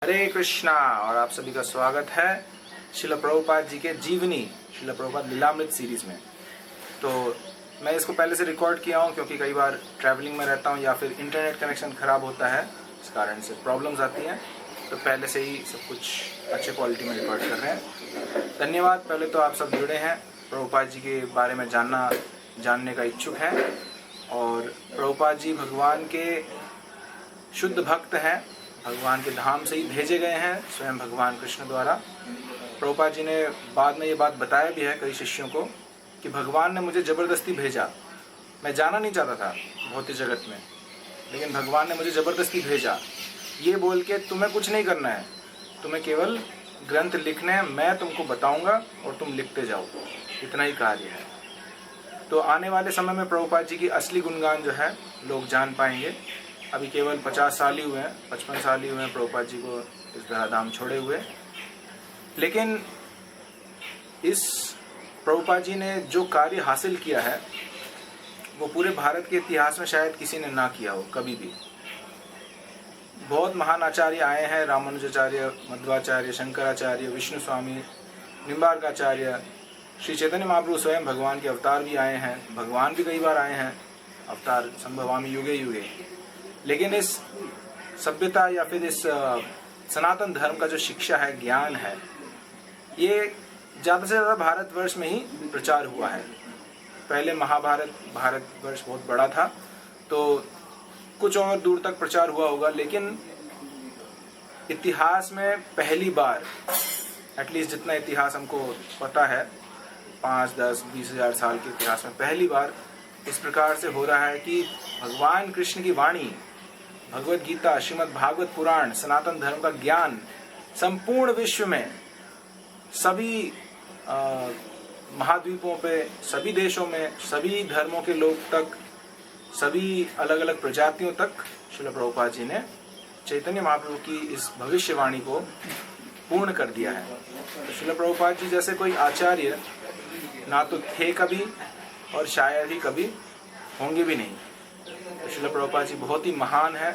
हरे कृष्णा। और आप सभी का स्वागत है श्रील प्रभुपाद जी के जीवनी श्रील प्रभुपाद लीलामृत सीरीज में। तो मैं इसको पहले से रिकॉर्ड किया हूँ क्योंकि कई बार ट्रैवलिंग में रहता हूँ या फिर इंटरनेट कनेक्शन ख़राब होता है, इस कारण से प्रॉब्लम्स आती हैं। तो पहले से ही सब कुछ अच्छे क्वालिटी में रिकॉर्ड कर रहे हैं। धन्यवाद। पहले तो आप सब जुड़े हैं, प्रभुपाद जी के बारे में जानने का इच्छुक हैं और प्रभुपाद जी भगवान के शुद्ध भक्त हैं, भगवान के धाम से ही भेजे गए हैं स्वयं भगवान कृष्ण द्वारा। प्रभुपाद जी ने बाद में ये बात बताया भी है कई शिष्यों को कि भगवान ने मुझे ज़बरदस्ती भेजा। मैं जाना नहीं चाहता था भौतिक जगत में, लेकिन भगवान ने मुझे ज़बरदस्ती भेजा ये बोल के तुम्हें कुछ नहीं करना है, तुम्हें केवल ग्रंथ लिखने हैं, मैं तुमको बताऊंगा और तुम लिखते जाओ, इतना ही कार्य है। तो आने वाले समय में प्रभुपाद जी की असली गुणगान जो है लोग जान पाएंगे। अभी केवल 50 साल ही हुए हैं, 55 साल ही हुए हैं प्रभुपाद जी को इस धाम छोड़े हुए। लेकिन इस प्रभुपाद जी ने जो कार्य हासिल किया है वो पूरे भारत के इतिहास में शायद किसी ने ना किया हो कभी भी। बहुत महान आचार्य आए हैं, रामानुजाचार्य, मध्वाचार्य, शंकराचार्य, विष्णु स्वामी, निम्बार्काचार्य, श्री चैतन्य महाप्रभु स्वयं भगवान के अवतार भी आए हैं, भगवान भी कई बार आए हैं अवतार संभवामी युगे युगे। लेकिन इस सभ्यता या फिर इस सनातन धर्म का जो शिक्षा है, ज्ञान है, ये ज़्यादा से ज़्यादा भारतवर्ष में ही प्रचार हुआ है। पहले भारतवर्ष बहुत बड़ा था तो कुछ और दूर तक प्रचार हुआ होगा, लेकिन इतिहास में पहली बार, एटलीस्ट जितना इतिहास हमको पता है 5, 10, 20 हजार साल के इतिहास में पहली बार इस प्रकार से हो रहा है कि भगवान कृष्ण की वाणी, भगवत गीता, श्रीमद् भागवत पुराण, सनातन धर्म का ज्ञान संपूर्ण विश्व में सभी महाद्वीपों पे, सभी देशों में, सभी धर्मों के लोग तक, सभी अलग अलग प्रजातियों तक श्रील प्रभुपाद जी ने चैतन्य महाप्रभु की इस भविष्यवाणी को पूर्ण कर दिया है। तो श्रील प्रभुपाद जी जैसे कोई आचार्य ना तो थे कभी और शायद ही कभी होंगे भी नहीं। तो श्रील प्रभुपाद जी बहुत ही महान है,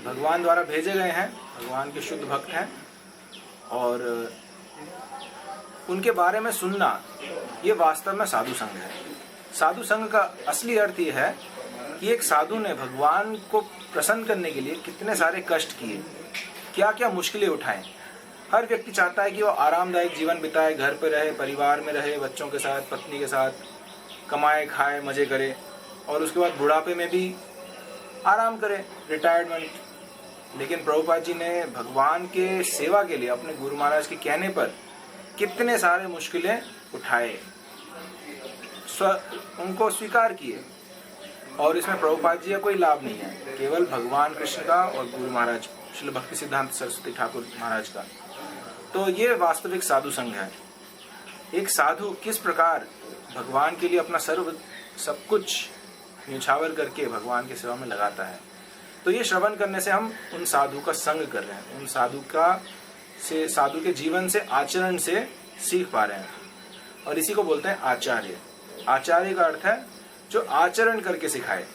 भगवान द्वारा भेजे गए हैं, भगवान के शुद्ध भक्त हैं। और उनके बारे में सुनना ये वास्तव में साधु संग है। साधु संग का असली अर्थ ये है कि एक साधु ने भगवान को प्रसन्न करने के लिए कितने सारे कष्ट किए, क्या क्या मुश्किलें उठाएं। हर व्यक्ति चाहता है कि वो आरामदायक जीवन बिताए, घर पे रहे, परिवार में रहे, बच्चों के साथ, पत्नी के साथ, कमाए, खाए, मजे करे और उसके बाद बुढ़ापे में भी आराम करे, रिटायरमेंट। लेकिन प्रभुपाद जी ने भगवान के सेवा के लिए अपने गुरु महाराज के कहने पर कितने सारे मुश्किलें उठाए, उनको स्वीकार किए। और इसमें प्रभुपाद जी का कोई लाभ नहीं है, केवल भगवान कृष्ण का और गुरु महाराज श्रील भक्ति सिद्धांत सरस्वती ठाकुर महाराज का। तो ये वास्तविक साधु संघ है। एक साधु किस प्रकार भगवान के लिए अपना सब कुछ न्यौछावर करके भगवान की सेवा में लगाता है। तो ये श्रवण करने से हम उन साधु का संग कर रहे हैं, उन साधु के जीवन से, आचरण से सीख पा रहे हैं। और इसी को बोलते हैं आचार्य। आचार्य का अर्थ है जो आचरण करके सिखाए,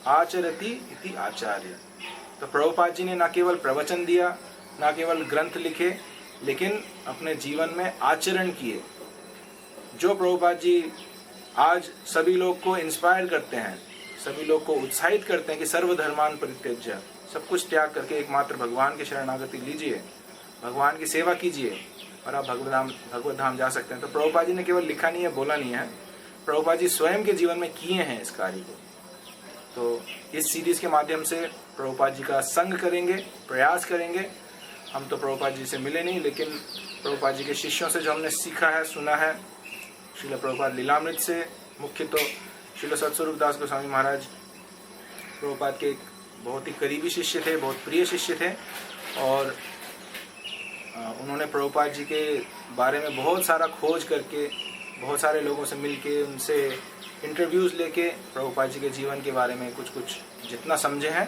आचरति इति आचार्य। तो प्रभुपाद जी ने ना केवल प्रवचन दिया, ना केवल ग्रंथ लिखे, लेकिन अपने जीवन में आचरण किए। जो प्रभुपाद जी आज सभी लोग को इंस्पायर करते हैं, सभी लोग को उत्साहित करते हैं कि सर्वधर्मान परित्यज्य, सब कुछ त्याग करके एकमात्र भगवान की शरणागति लीजिए, भगवान की सेवा कीजिए और आप भगवत धाम जा सकते हैं। तो प्रभुपाद जी ने केवल लिखा नहीं है, बोला नहीं है, प्रभुपाद जी स्वयं के जीवन में किए हैं इस कार्य को। तो इस सीरीज के माध्यम से प्रभुपाद जी का संग करेंगे, प्रयास करेंगे। हम तो प्रभुपाद जी से मिले नहीं, लेकिन प्रभुपाद जी के शिष्यों से जो हमने सीखा है, सुना है, श्रील प्रभुपाद लीलामृत से, मुख्य तो श्रील सतस्वरूप दास गोस्वामी महाराज प्रभुपाद के बहुत ही करीबी शिष्य थे, बहुत प्रिय शिष्य थे। और उन्होंने प्रभुपाद जी के बारे में बहुत सारा खोज करके, बहुत सारे लोगों से मिलके, उनसे इंटरव्यूज़ लेके प्रभुपाद जी के जीवन के बारे में कुछ जितना समझे हैं,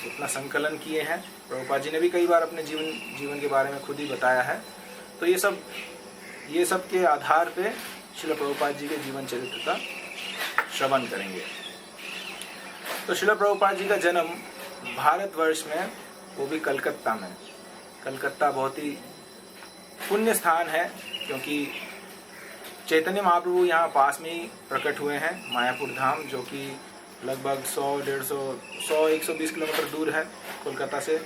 उतना संकलन किए हैं। प्रभुपाद जी ने भी कई बार अपने जीवन के बारे में खुद ही बताया है। तो ये सब के आधार पे श्रील प्रभुपाद जी के जीवन चरित्र का श्रवण करेंगे। तो श्रील प्रभुपाद जी का जन्म भारतवर्ष में, वो भी कलकत्ता में, कलकत्ता बहुत ही पुण्य स्थान है, क्योंकि चैतन्य महाप्रभु यहाँ पास में ही प्रकट हुए हैं। मायापुर धाम, जो कि लगभग 100-120 किलोमीटर दूर है कोलकाता से।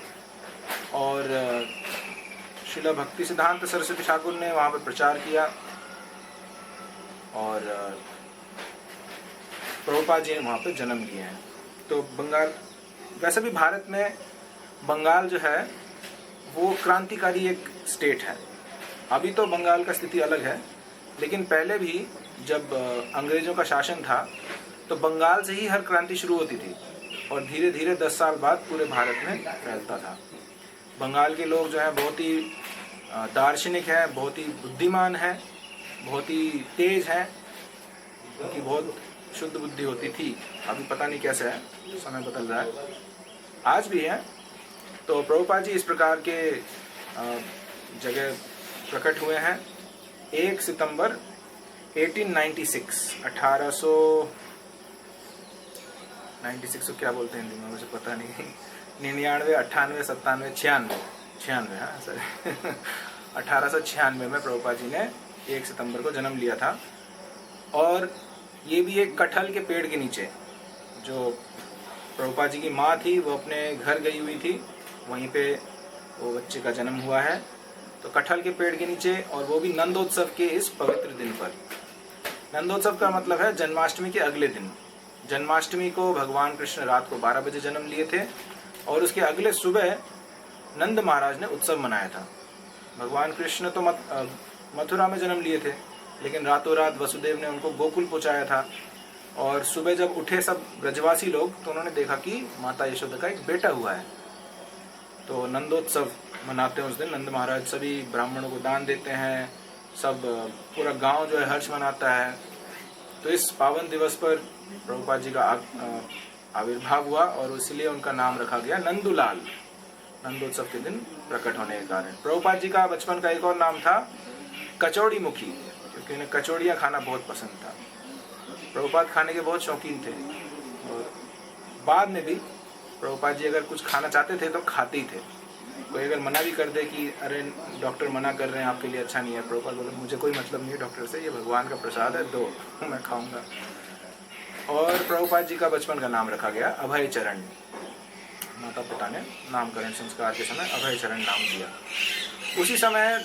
और श्रील भक्ति सिद्धांत सरस्वती ठाकुर ने वहाँ पर प्रचार किया, और प्रभुपाद जी ने वहाँ पर जन्म लिए हैं। तो बंगाल, वैसे भी भारत में बंगाल जो है वो क्रांतिकारी एक स्टेट है। अभी तो बंगाल का स्थिति अलग है, लेकिन पहले भी जब अंग्रेजों का शासन था तो बंगाल से ही हर क्रांति शुरू होती थी, और धीरे धीरे 10 साल बाद पूरे भारत में फैलता था। बंगाल के लोग जो हैं बहुत ही दार्शनिक हैं, बहुत ही बुद्धिमान हैं, बहुत ही तेज हैं, उनकी बहुत शुद्ध बुद्धि होती थी। अभी पता नहीं कैसे है, समय बदल रहा है, आज भी है। तो प्रभुपाद जी इस प्रकार के जगह प्रकट हुए हैं। 1 सितंबर 1896 1896 को क्या बोलते हैं हिंदी में, मुझे पता नहीं। 99, 98, 97, 96 हाँ सर 1896 में प्रभुपाद जी ने 1 सितंबर को जन्म लिया था। और ये भी एक कटहल के पेड़ के नीचे, जो प्रभुपाद जी की माँ थी वो अपने घर गई हुई थी, वहीं पे वो बच्चे का जन्म हुआ है। तो कटहल के पेड़ के नीचे, और वो भी नंदोत्सव के इस पवित्र दिन पर। नंदोत्सव का मतलब है जन्माष्टमी के अगले दिन। जन्माष्टमी को भगवान कृष्ण रात को 12 बजे जन्म लिए थे, और उसके अगले सुबह नंद महाराज ने उत्सव मनाया था। भगवान कृष्ण तो मथुरा में जन्म लिए थे, लेकिन रातों रात वसुदेव ने उनको गोकुल पहुंचाया था। और सुबह जब उठे सब ब्रजवासी लोग, तो उन्होंने देखा कि माता यशोदा का एक बेटा हुआ है। तो नंदोत्सव मनाते हैं उस दिन। नंद महाराज सभी ब्राह्मणों को दान देते हैं, सब पूरा गांव जो है हर्ष मनाता है। तो इस पावन दिवस पर प्रभुपाद जी का आविर्भाव हुआ, और इसलिए उनका नाम रखा गया नंदुलाल, नंदोत्सव के दिन प्रकट होने के कारण। प्रभुपाद जी का बचपन का एक और नाम था कचौड़ी मुखी, क्योंकि उन्हें कचौड़ियाँ खाना बहुत पसंद था। प्रभुपाद खाने के बहुत शौकीन थे, और बाद में भी प्रभुपाद जी अगर कुछ खाना चाहते थे तो खाते ही थे। कोई अगर मना भी कर दे कि अरे डॉक्टर मना कर रहे हैं, आपके लिए अच्छा नहीं है, प्रभुपाद बोले मुझे कोई मतलब नहीं है डॉक्टर से, ये भगवान का प्रसाद है, दो मैं खाऊंगा। और प्रभुपाद जी का बचपन का नाम रखा गया अभय चरण। माता पिता ने नामकरण संस्कार के समय अभय चरण नाम दिया। उसी समय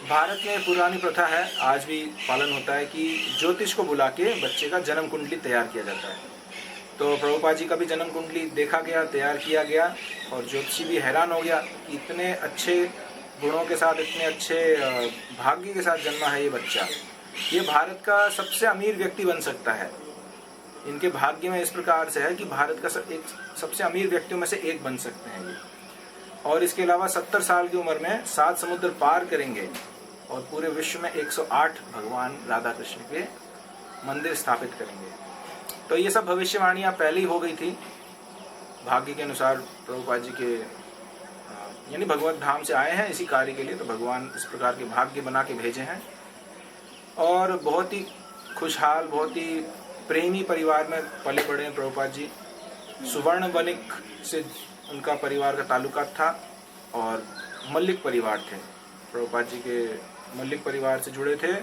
भारत में पुरानी प्रथा है, आज भी पालन होता है, कि ज्योतिष को बुला के बच्चे का जन्म कुंडली तैयार किया जाता है। तो प्रभुपाद जी का भी जन्म कुंडली देखा गया, तैयार किया गया, और ज्योतिषी भी हैरान हो गया कि इतने अच्छे गुणों के साथ, इतने अच्छे भाग्य के साथ जन्मा है ये बच्चा, ये भारत का सबसे अमीर व्यक्ति बन सकता है। इनके भाग्य में इस प्रकार से है कि भारत का एक सबसे अमीर व्यक्तियों में से एक बन सकते हैं ये। और इसके अलावा 70 साल की उम्र में 7 समुद्र पार करेंगे, और पूरे विश्व में 108 भगवान राधा कृष्ण के मंदिर स्थापित करेंगे। तो ये सब भविष्यवाणियां पहले ही हो गई थी। भाग्य के अनुसार प्रभुपाद जी के यानी भगवत धाम से आए हैं इसी कार्य के लिए, तो भगवान इस प्रकार के भाग्य बना के भेजे हैं। और बहुत ही खुशहाल, बहुत ही प्रेमी परिवार में पले बड़े हैं प्रभुपाद जी। सुवर्ण वणिक से उनका परिवार का ताल्लुकात था, और मल्लिक परिवार थे। प्रभुपाद जी के मल्लिक परिवार से जुड़े थे,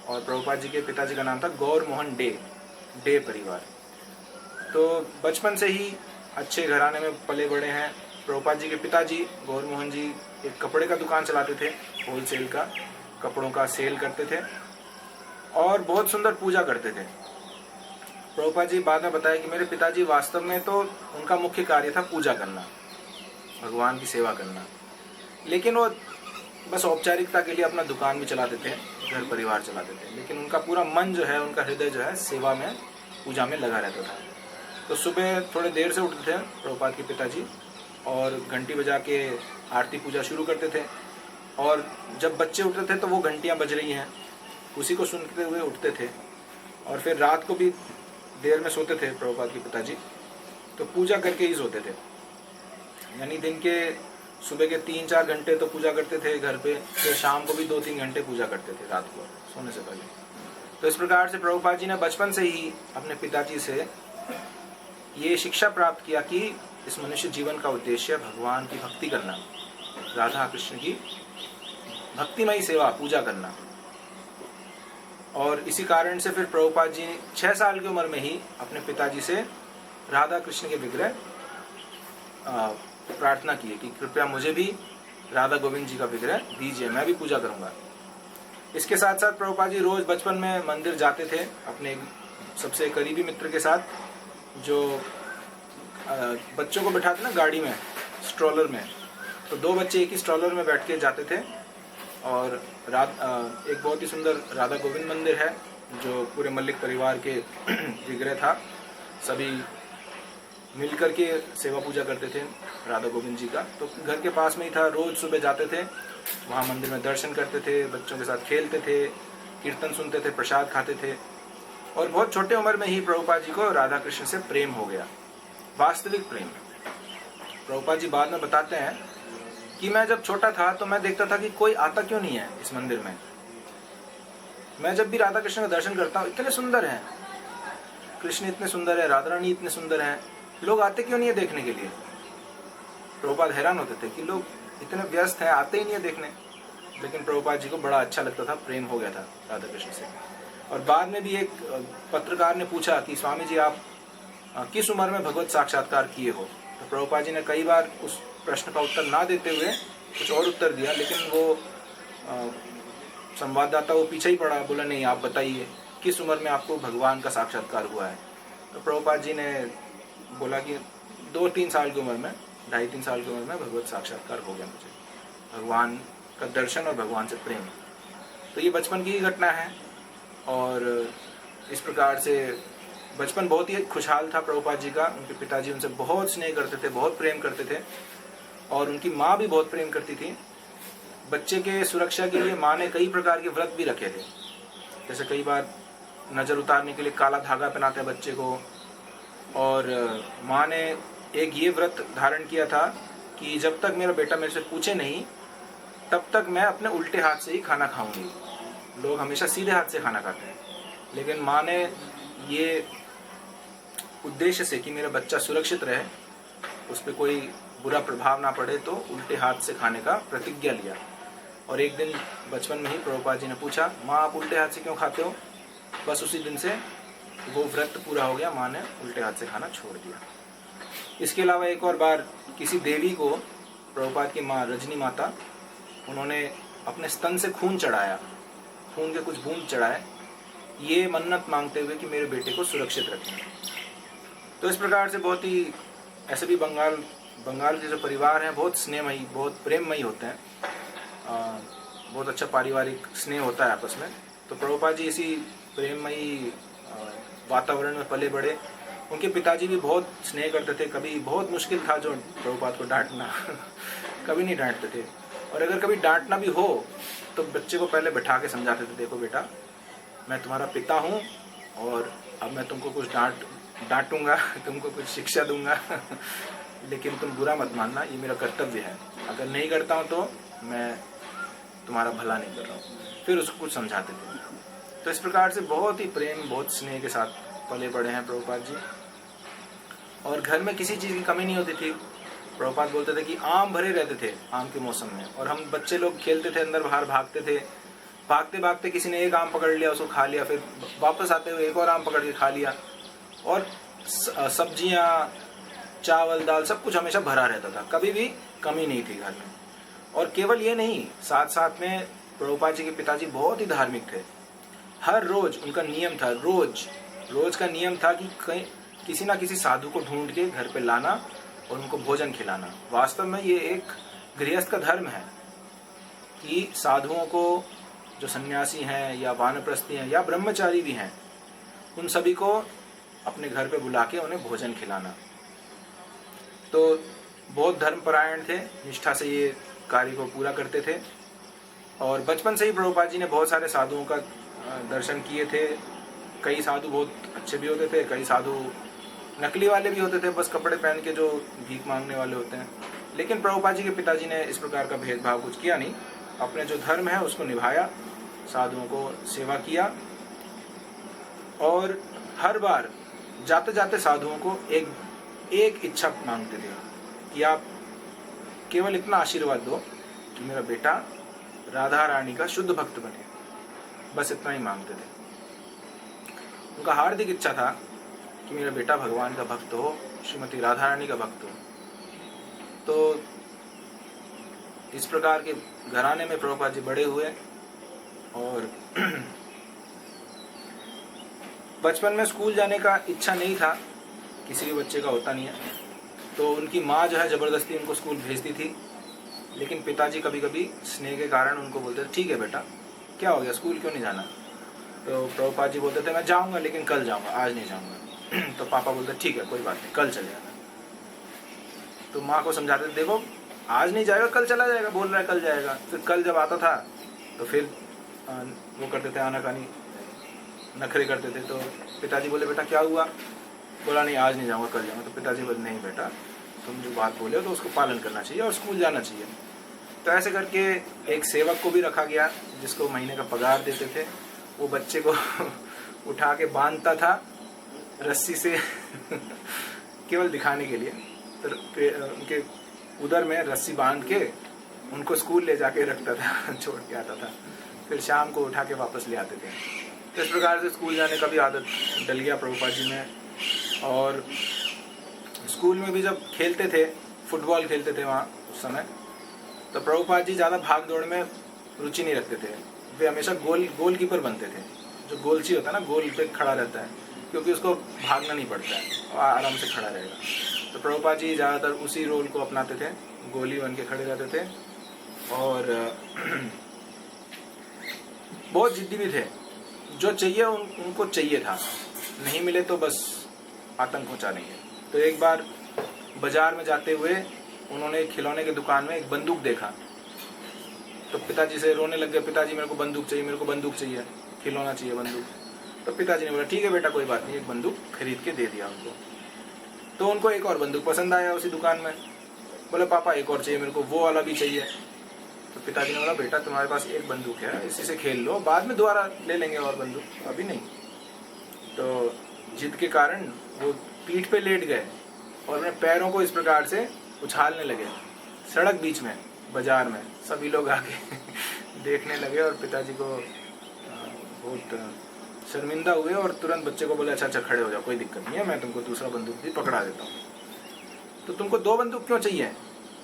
और प्रभुपाद जी के पिताजी का नाम था गौर मोहन डे परिवार। तो बचपन से ही अच्छे घराने में पले बड़े हैं। प्रभुपाद जी के पिताजी गौर मोहन जी एक कपड़े का दुकान चलाते थे, होलसेल का, कपड़ों का सेल करते थे, और बहुत सुंदर पूजा करते थे। प्रभुपाद जी बाद में बताया कि मेरे पिताजी वास्तव में तो उनका मुख्य कार्य था पूजा करना, भगवान की सेवा करना, लेकिन वो बस औपचारिकता के लिए अपना दुकान भी चलाते थे, घर परिवार चलाते थे, लेकिन उनका पूरा मन जो है, उनका हृदय जो है सेवा में, पूजा में लगा रहता था। तो सुबह थोड़े देर से उठते थे प्रभुपाद के पिताजी, और घंटी बजा के आरती पूजा शुरू करते थे। और जब बच्चे उठते थे तो वो घंटियाँ बज रही हैं, उसी को सुनते हुए उठते थे। और फिर रात को भी देर में सोते थे प्रभुपाद के पिताजी, तो पूजा करके ही सोते थे। यानी दिन के सुबह के 3-4 घंटे तो पूजा करते थे घर पे, फिर शाम को भी 2-3 घंटे पूजा करते थे रात को सोने से पहले। तो इस प्रकार से प्रभुपाद जी ने बचपन से ही अपने पिताजी से ये शिक्षा प्राप्त किया कि इस मनुष्य जीवन का उद्देश्य भगवान की भक्ति करना, राधा कृष्ण की भक्तिमयी सेवा, पूजा करना। और इसी कारण से फिर प्रभुपाद जी 6 साल की उम्र में ही अपने पिताजी से राधा कृष्ण के विग्रह प्रार्थना की कि कृपया मुझे भी राधा गोविंद जी का विग्रह दीजिए, मैं भी पूजा करूंगा। इसके साथ साथ प्रभुपाद जी रोज बचपन में मंदिर जाते थे अपने सबसे करीबी मित्र के साथ, जो बच्चों को बिठाते ना गाड़ी में, स्ट्रोलर में, तो 2 बच्चे एक ही स्ट्रोलर में बैठ के जाते थे। और एक बहुत ही सुंदर राधा गोविंद मंदिर है जो पूरे मल्लिक परिवार के विग्रह था, सभी मिलकर के सेवा पूजा करते थे राधा गोविंद जी का। तो घर के पास में ही था, रोज सुबह जाते थे वहाँ मंदिर में, दर्शन करते थे, बच्चों के साथ खेलते थे, कीर्तन सुनते थे, प्रसाद खाते थे। और बहुत छोटे उम्र में ही प्रभुपाद जी को राधा कृष्ण से प्रेम हो गया, वास्तविक प्रेम। प्रभुपाद जी बाद में बताते हैं कि मैं जब छोटा था तो मैं देखता था कि कोई आता क्यों नहीं है इस मंदिर में। मैं जब भी राधा कृष्ण का दर्शन करता हूँ, इतने सुंदर हैं कृष्ण, इतने सुंदर है, राधा रानी इतने सुंदर हैं, लोग आते क्यों नहीं है देखने के लिए। प्रभुपाद हैरान होते थे कि लोग इतने व्यस्त हैं, आते ही नहीं है देखने। लेकिन प्रभुपाद जी को बड़ा अच्छा लगता था, प्रेम हो गया था राधा कृष्ण से। और बाद में भी एक पत्रकार ने पूछा कि स्वामी जी आप किस उम्र में भगवत साक्षात्कार किए हो, तो प्रभुपाद जी ने कई बार उस प्रश्न का उत्तर ना देते हुए कुछ और उत्तर दिया, लेकिन वो संवाददाता वो पीछे ही पड़ा, बोला नहीं आप बताइए किस उम्र में आपको भगवान का साक्षात्कार हुआ है। तो प्रभुपाद जी ने बोला कि 2-3 साल की उम्र में, 2.5-3 साल की उम्र में भगवत साक्षात्कार हो गया मुझे, भगवान का दर्शन और भगवान से प्रेम। तो ये बचपन की ही घटना है। और इस प्रकार से बचपन बहुत ही खुशहाल था प्रभुपाद जी का। उनके पिताजी उनसे बहुत स्नेह करते थे, बहुत प्रेम करते थे, और उनकी माँ भी बहुत प्रेम करती थी। बच्चे के सुरक्षा के लिए माँ ने कई प्रकार के व्रत भी रखे थे, जैसे कई बार नज़र उतारने के लिए काला धागा पहनाते हैं बच्चे को। और माँ ने एक ये व्रत धारण किया था कि जब तक मेरा बेटा मेरे से पूछे नहीं तब तक मैं अपने उल्टे हाथ से ही खाना खाऊंगी। लोग हमेशा सीधे हाथ से खाना खाते हैं, लेकिन माँ ने ये उद्देश्य से कि मेरा बच्चा सुरक्षित रहे, उस पर कोई बुरा प्रभाव ना पड़े, तो उल्टे हाथ से खाने का प्रतिज्ञा लिया। और एक दिन बचपन में ही प्रभुपाद जी ने पूछा, माँ आप उल्टे हाथ से क्यों खाते हो? बस उसी दिन से वो व्रत पूरा हो गया, माँ ने उल्टे हाथ से खाना छोड़ दिया। इसके अलावा एक और बार किसी देवी को प्रभुपाद की माँ रजनी माता, उन्होंने अपने स्तन से खून चढ़ाया, खून के कुछ बूंद चढ़ाए, ये मन्नत मांगते हुए कि मेरे बेटे को सुरक्षित रखें। तो इस प्रकार से बहुत ही ऐसे भी बंगाल के जो परिवार हैं बहुत स्नेहमयी, बहुत प्रेममयी होते हैं, बहुत अच्छा पारिवारिक स्नेह होता है आपस में। तो प्रभुपाद जी इसी प्रेममयी वातावरण में पले बड़े। उनके पिताजी भी बहुत स्नेह करते थे। कभी बहुत मुश्किल था जो प्रभुपाद को डांटना कभी नहीं डांटते थे, और अगर कभी डांटना भी हो तो बच्चे को पहले बैठा के समझाते थे, देखो बेटा मैं तुम्हारा पिता हूँ और अब मैं तुमको कुछ डांटूंगा तुमको कुछ शिक्षा दूंगा लेकिन तुम बुरा मत मानना, ये मेरा कर्तव्य है, अगर नहीं करता हूँ तो मैं तुम्हारा भला नहीं कर रहा हूँ। फिर उसको कुछ समझाते थे। तो इस प्रकार से बहुत ही प्रेम, बहुत स्नेह के साथ पले बड़े हैं प्रभुपाद जी। और घर में किसी चीज़ की कमी नहीं होती थी। प्रभुपाद बोलते थे कि आम भरे रहते थे आम के मौसम में, और हम बच्चे लोग खेलते थे, अंदर बाहर भागते थे। भागते भागते किसी ने एक आम पकड़ लिया, उसको खा लिया, फिर वापस आते हुए एक और आम पकड़ के खा लिया। और सब्जियाँ, चावल, दाल सब कुछ हमेशा भरा रहता था, कभी भी कमी नहीं थी घर में। और केवल ये नहीं, साथ साथ में प्रभुपाद जी के पिताजी बहुत ही धार्मिक थे। हर रोज उनका नियम था, रोज का नियम था कि कहीं किसी ना किसी साधु को ढूंढ के घर पे लाना और उनको भोजन खिलाना। वास्तव में ये एक गृहस्थ का धर्म है कि साधुओं को, जो सन्यासी हैं या वानप्रस्थी हैं या ब्रह्मचारी भी हैं, उन सभी को अपने घर पे बुला के उन्हें भोजन खिलाना। तो बहुत धर्मपरायण थे, निष्ठा से ये कार्य को पूरा करते थे। और बचपन से ही प्रभुपाद जी ने बहुत सारे साधुओं का दर्शन किए थे। कई साधु बहुत अच्छे भी होते थे, कई साधु नकली वाले भी होते थे, बस कपड़े पहन के जो भीख मांगने वाले होते हैं। लेकिन प्रभुपाद जी के पिताजी ने इस प्रकार का भेदभाव कुछ किया नहीं, अपने जो धर्म है उसको निभाया, साधुओं को सेवा किया। और हर बार जाते जाते साधुओं को एक इच्छा मांगते थे कि आप केवल इतना आशीर्वाद दो कि मेरा बेटा राधा रानी का शुद्ध भक्त बने, बस इतना ही मांगते थे। उनका हार्दिक इच्छा था कि मेरा बेटा भगवान का भक्त हो, श्रीमती राधा रानी का भक्त हो। तो इस प्रकार के घराने में प्रभुपाद जी बड़े हुए और बचपन में स्कूल जाने का इच्छा नहीं था, किसी भी बच्चे का होता नहीं है, तो उनकी माँ जो है ज़बरदस्ती उनको स्कूल भेजती थी। लेकिन पिताजी कभी कभी स्नेह के कारण उनको बोलते थे, ठीक है बेटा, क्या हो गया, स्कूल क्यों नहीं जाना। तो प्रभुपाद जी बोलते थे, मैं जाऊँगा लेकिन कल जाऊँगा, आज नहीं जाऊँगा। तो पापा बोलते, ठीक है कोई बात नहीं, कल चले जाना। तो माँ को समझाते थे, देखो आज नहीं जाएगा कल चला जाएगा, बोल रहा है कल जाएगा। फिर कल जब आता था तो फिर वो करते थे, आनाकानी नखरे करते थे। तो पिताजी बोले, बेटा क्या हुआ, बोला नहीं आज नहीं जाऊँगा कल जाऊँगा। तो पिताजी बोले, नहीं बेटा, तुम जो बात बोले हो तो उसको पालन करना चाहिए और स्कूल जाना चाहिए। तो ऐसे करके एक सेवक को भी रखा गया जिसको महीने का पगार देते थे। वो बच्चे को उठा के बांधता था रस्सी से केवल दिखाने के लिए। तो उनके उधर में रस्सी बांध के उनको स्कूल ले जाके रखता था, छोड़ के आता था, फिर शाम को उठा के वापस ले आते थे। तो इस प्रकार से स्कूल जाने का भी आदत डल गया प्रभुपाद जी में। और स्कूल में भी जब खेलते थे, फुटबॉल खेलते थे वहाँ उस समय, तो प्रभुपाद जी ज़्यादा भाग दौड़ में रुचि नहीं रखते थे। वे हमेशा गोलकीपर बनते थे। जो गोलची होता है ना, गोल पे खड़ा रहता है, क्योंकि उसको भागना नहीं पड़ता है और आराम से खड़ा रहेगा। तो प्रभुपाद जी ज़्यादातर उसी रोल को अपनाते थे, गोली बन के खड़े रहते थे। और बहुत जिद्दी भी थे, जो चाहिए उनको चाहिए था, नहीं मिले तो बस आतंक मचा देंगे। तो एक बार बाजार में जाते हुए उन्होंने खिलौने की दुकान में एक बंदूक देखा, तो पिताजी से रोने लग गए, पिताजी मेरे को बंदूक चाहिए, मेरे को बंदूक चाहिए, खिलौना चाहिए बंदूक। तो पिताजी ने बोला, ठीक है बेटा कोई बात नहीं, एक बंदूक खरीद के दे दिया उनको। तो उनको एक और बंदूक पसंद आया उसी दुकान में, बोले पापा एक और चाहिए मेरे को, वो वाला भी चाहिए। तो पिताजी ने बोला, बेटा तुम्हारे पास एक बंदूक है, इसी से खेल लो, बाद में दोबारा ले लेंगे और बंदूक, अभी नहीं। तो जिद के कारण वो पीठ पे लेट गए और अपने पैरों को इस प्रकार से उछालने लगे सड़क बीच में, बाजार में। सभी लोग आके देखने लगे और पिताजी को बहुत शर्मिंदा हुए और तुरंत बच्चे को बोले, अच्छा अच्छा खड़े हो जाओ, कोई दिक्कत नहीं है, मैं तुमको दूसरा बंदूक भी पकड़ा देता हूँ। तो तुमको दो बंदूक क्यों चाहिए,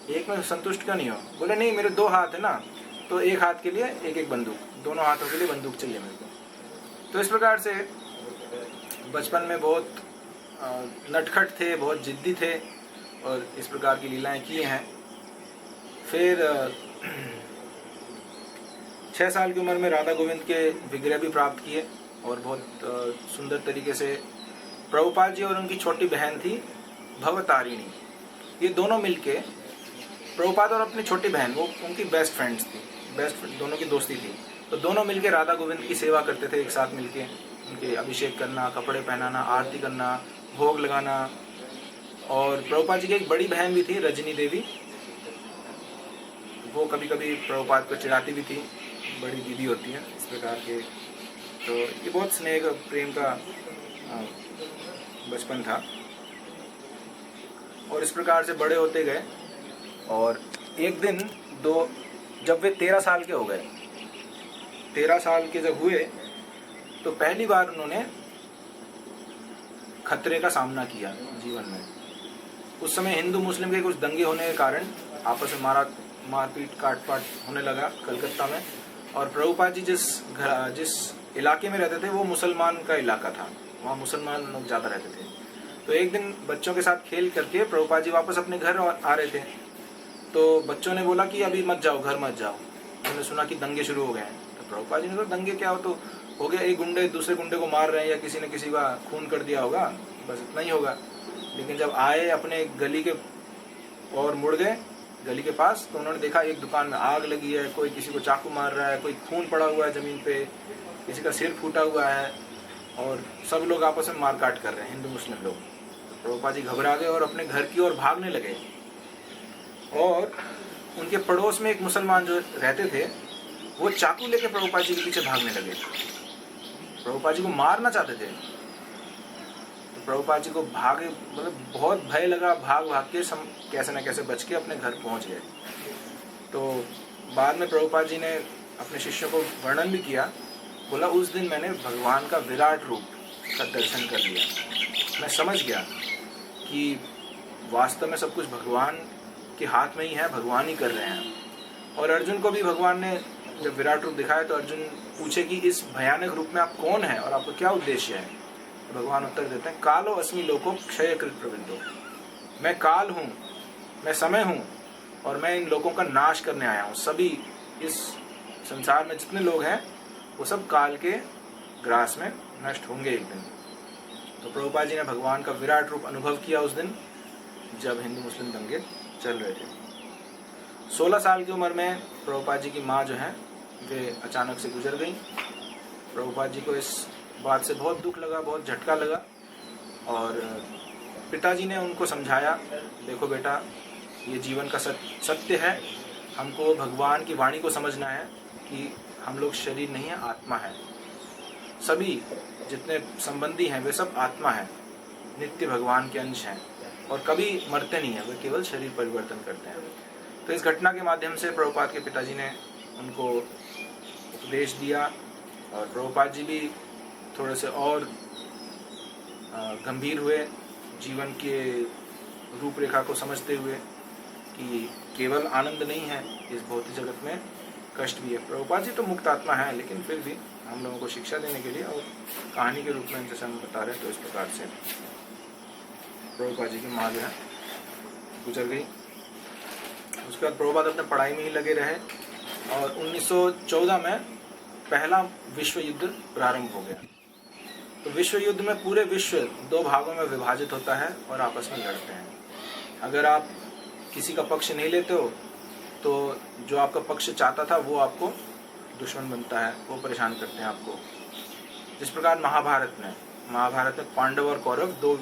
एक में संतुष्ट क्यों नहीं हो। बोले नहीं, मेरे दो हाथ है ना, तो एक हाथ के लिए एक एक बंदूक, दोनों हाथों के लिए बंदूक चाहिए मेरे को। तो इस प्रकार से बचपन में बहुत नटखट थे, बहुत जिद्दी थे और इस प्रकार की लीलाएं किए हैं। फिर 6 साल की उम्र में राधा गोविंद के विग्रह भी प्राप्त किए और बहुत सुंदर तरीके से प्रभुपाद जी और उनकी छोटी बहन थी भवतारिणी, ये दोनों मिलके, प्रभुपाद और अपनी छोटी बहन, वो उनकी बेस्ट फ्रेंड्स थी, दोनों की दोस्ती थी। तो दोनों मिलके राधा गोविंद की सेवा करते थे, एक साथ मिलके उनके अभिषेक करना, कपड़े पहनाना, आरती करना, भोग लगाना। और प्रभुपाद जी की एक बड़ी बहन भी थी, रजनी देवी, वो कभी कभी प्रभुपाद को चिढ़ाती भी थी, बड़ी दीदी होती है इस प्रकार के। तो ये बहुत स्नेह प्रेम का बचपन था और इस प्रकार से बड़े होते गए। और एक दिन जब वे 13 साल के हो गए, 13 साल के जब हुए, तो पहली बार उन्होंने खतरे का सामना किया जीवन में। उस समय हिंदू मुस्लिम के कुछ दंगे होने के कारण आपस में मारपीट काटपाट होने लगा कलकत्ता में। और प्रभुपाद जी जिस इलाके में रहते थे वो मुसलमान का इलाका था, वहाँ मुसलमान लोग ज़्यादा रहते थे। तो एक दिन बच्चों के साथ खेल करके प्रभुपाद जी वापस अपने घर आ रहे थे। तो बच्चों ने बोला कि अभी मत जाओ, घर मत जाओ, उन्होंने सुना कि दंगे शुरू हो गए हैं। तो प्रभुपाद जी ने कहा, दंगे क्या हो गया, एक गुंडे दूसरे गुंडे को मार रहे हैं या किसी ने किसी का खून कर दिया होगा, बस इतना ही होगा। लेकिन जब आए अपने गली के और मुड़ गए गली के पास, तो उन्होंने देखा एक दुकान में आग लगी है, कोई किसी को चाकू मार रहा है, कोई खून पड़ा हुआ है ज़मीन पे, किसी का सिर फूटा हुआ है और सब लोग आपस में मारकाट कर रहे हैं, हिंदू मुस्लिम लोग। तो प्रभुपाद जी घबरा गए और अपने घर की ओर भागने लगे। और उनके पड़ोस में एक मुसलमान जो रहते थे, वो चाकू लेके प्रभुपाद जी के पीछे भागने लगे, प्रभुपाद जी को मारना चाहते थे। तो प्रभुपाद जी को मतलब बहुत भय लगा, भाग के कैसे न कैसे बच के अपने घर पहुंच गए। तो बाद में प्रभुपाद जी ने अपने शिष्यों को वर्णन भी किया, बोला उस दिन मैंने भगवान का विराट रूप का दर्शन कर लिया। मैं समझ गया कि वास्तव में सब कुछ भगवान के हाथ में ही है, भगवान ही कर रहे हैं। और अर्जुन को भी भगवान ने जब विराट रूप दिखाया तो अर्जुन पूछे कि इस भयानक रूप में आप कौन है और आपका क्या उद्देश्य है। तो भगवान उत्तर देते हैं, कालो अस्मि लोको क्षयकृत प्रवृद्धो, मैं काल हूँ, मैं समय हूँ और मैं इन लोगों का नाश करने आया हूँ। सभी इस संसार में जितने लोग हैं वो सब काल के ग्रास में नष्ट होंगे एक दिन। तो प्रभुपाद जी ने भगवान का विराट रूप अनुभव किया उस दिन जब हिंदू मुस्लिम दंगे चल रहे थे। 16 साल की उम्र में प्रभुपाद जी की माँ जो है वे अचानक से गुजर गई। प्रभुपाद जी को इस बात से बहुत दुख लगा, बहुत झटका लगा और पिताजी ने उनको समझाया, देखो बेटा ये जीवन का सत्य है, हमको भगवान की वाणी को समझना है कि हम लोग शरीर नहीं है, आत्मा है। सभी जितने संबंधी हैं वे सब आत्मा है, नित्य भगवान के अंश हैं और कभी मरते नहीं हैं, वे केवल शरीर परिवर्तन करते हैं। तो इस घटना के माध्यम से प्रभुपाद के पिताजी ने उनको उपदेश दिया और प्रभुपाद जी भी थोड़े से और गंभीर हुए, जीवन के रूपरेखा को समझते हुए कि केवल आनंद नहीं है इस भौतिक जगत में, कष्ट भी है। प्रभुपाद जी तो मुक्त आत्मा है, लेकिन फिर भी हम लोगों को शिक्षा देने के लिए और कहानी के रूप में जैसे हम बता रहे हैं, तो इस प्रकार से प्रभुपाद जी की माँ जो है गुजर गई। उसके बाद प्रभुपाद अपने पढ़ाई में ही लगे रहे और 1914 में पहला विश्व युद्ध प्रारंभ हो गया। तो विश्व युद्ध में पूरे विश्व 2 भागों में विभाजित होता है और आपस में लड़ते हैं। अगर आप किसी का पक्ष नहीं लेते हो तो जो आपका पक्ष चाहता था वो आपको दुश्मन बनता है, वो परेशान करते हैं आपको। जिस प्रकार महाभारत में पांडव और कौरव 2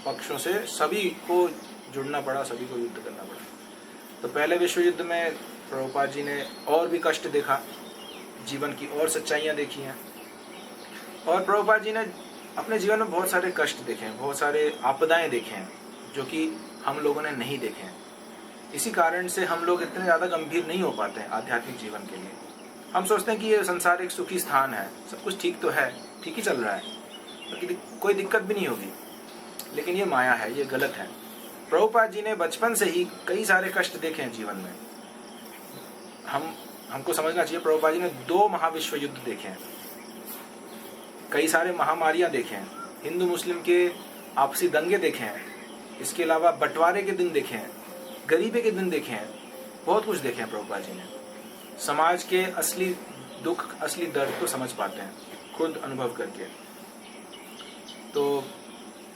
पक्षों से सभी को जुड़ना पड़ा, सभी को युद्ध करना पड़ा। तो पहले विश्व युद्ध में प्रभुपाद जी ने और भी कष्ट देखा, जीवन की और सच्चाइयाँ देखी हैं और प्रभुपाद जी ने अपने जीवन में बहुत सारे कष्ट देखे हैं, बहुत सारे आपदाएं देखे हैं जो कि हम लोगों ने नहीं देखे हैं। इसी कारण से हम लोग इतने ज़्यादा गंभीर नहीं हो पाते हैं आध्यात्मिक जीवन के लिए। हम सोचते हैं कि ये संसार एक सुखी स्थान है, सब कुछ ठीक तो है, ठीक ही चल रहा है, कोई दिक्कत भी नहीं होगी, लेकिन ये माया है, ये गलत है। प्रभुपाद जी ने बचपन से ही कई सारे कष्ट देखे हैं जीवन में। हमको समझना चाहिए, प्रभुपाद जी ने 2 महाविश्व युद्ध देखे हैं, कई सारे महामारियां देखे हैं, हिंदू मुस्लिम के आपसी दंगे देखे हैं, इसके अलावा बंटवारे के दिन देखे हैं, गरीबी के दिन देखे हैं, बहुत कुछ देखे हैं प्रभुपाद जी ने। समाज के असली दुख, असली दर्द को समझ पाते हैं खुद अनुभव करके। तो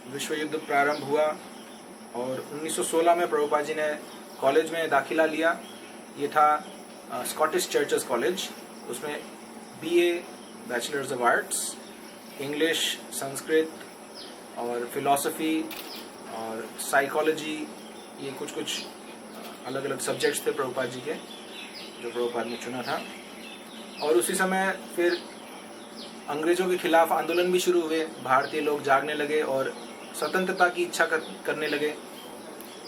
विश्व युद्ध प्रारंभ हुआ और 1916 में प्रभुपाद जी ने कॉलेज में दाखिला लिया। ये था स्कॉटिश चर्चेस कॉलेज। उसमें BA bachelors of arts, English, Sanskrit और फिलॉसफी और साइकोलॉजी, ये कुछ अलग अलग सब्जेक्ट्स थे प्रभुपाद जी के जो प्रभुपाद ने चुना था। और उसी समय फिर अंग्रेजों के खिलाफ आंदोलन भी शुरू हुए, भारतीय लोग जागने लगे और स्वतंत्रता की इच्छा करने लगे।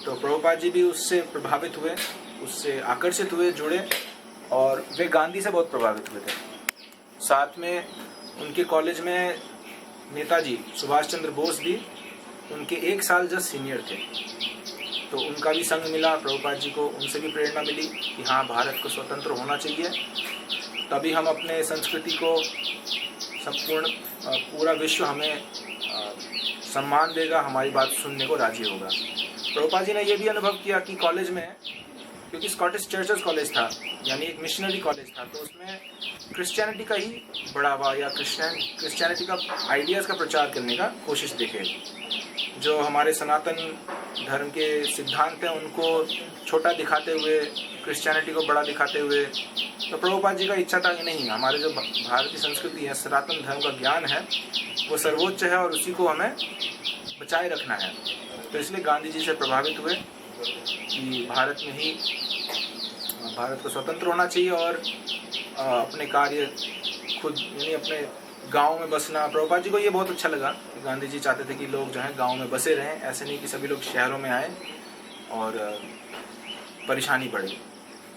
तो प्रभुपाद जी भी उससे प्रभावित हुए, उससे आकर्षित हुए, जुड़े और वे गांधी से बहुत प्रभावित हुए थे। साथ में उनके कॉलेज में नेताजी सुभाष चंद्र बोस भी उनके 1 साल जस्ट सीनियर थे। तो उनका भी संग मिला प्रभुपाद जी को, उनसे भी प्रेरणा मिली कि हाँ, भारत को स्वतंत्र होना चाहिए, तभी हम अपने संस्कृति को संपूर्ण पूरा विश्व हमें सम्मान देगा, हमारी बात सुनने को राजी होगा। प्रभुपाद जी ने यह भी अनुभव किया कि कॉलेज में, क्योंकि स्कॉटिश चर्चेस कॉलेज था यानी एक मिशनरी कॉलेज था, तो उसमें क्रिश्चियनिटी का ही बढ़ावा या क्रिश्चियनिटी का आइडियाज़ का प्रचार करने का कोशिश देखे। जो हमारे सनातन धर्म के सिद्धांत हैं उनको छोटा दिखाते हुए, क्रिश्चियनिटी को बड़ा दिखाते हुए। तो प्रभुपाद जी का इच्छा था कि नहीं, हमारे जो भारतीय संस्कृति है, सनातन धर्म का ज्ञान है, वो सर्वोच्च है और उसी को हमें बचाए रखना है। तो इसलिए गांधी जी से प्रभावित हुए कि भारत में ही भारत को स्वतंत्र होना चाहिए और अपने कार्य खुद, यानी अपने गांव में बसना। प्रभुपाद जी को ये बहुत अच्छा लगा कि गांधी जी चाहते थे कि लोग जो हैं गांव में बसे रहें, ऐसे नहीं कि सभी लोग शहरों में आए और परेशानी बढ़े।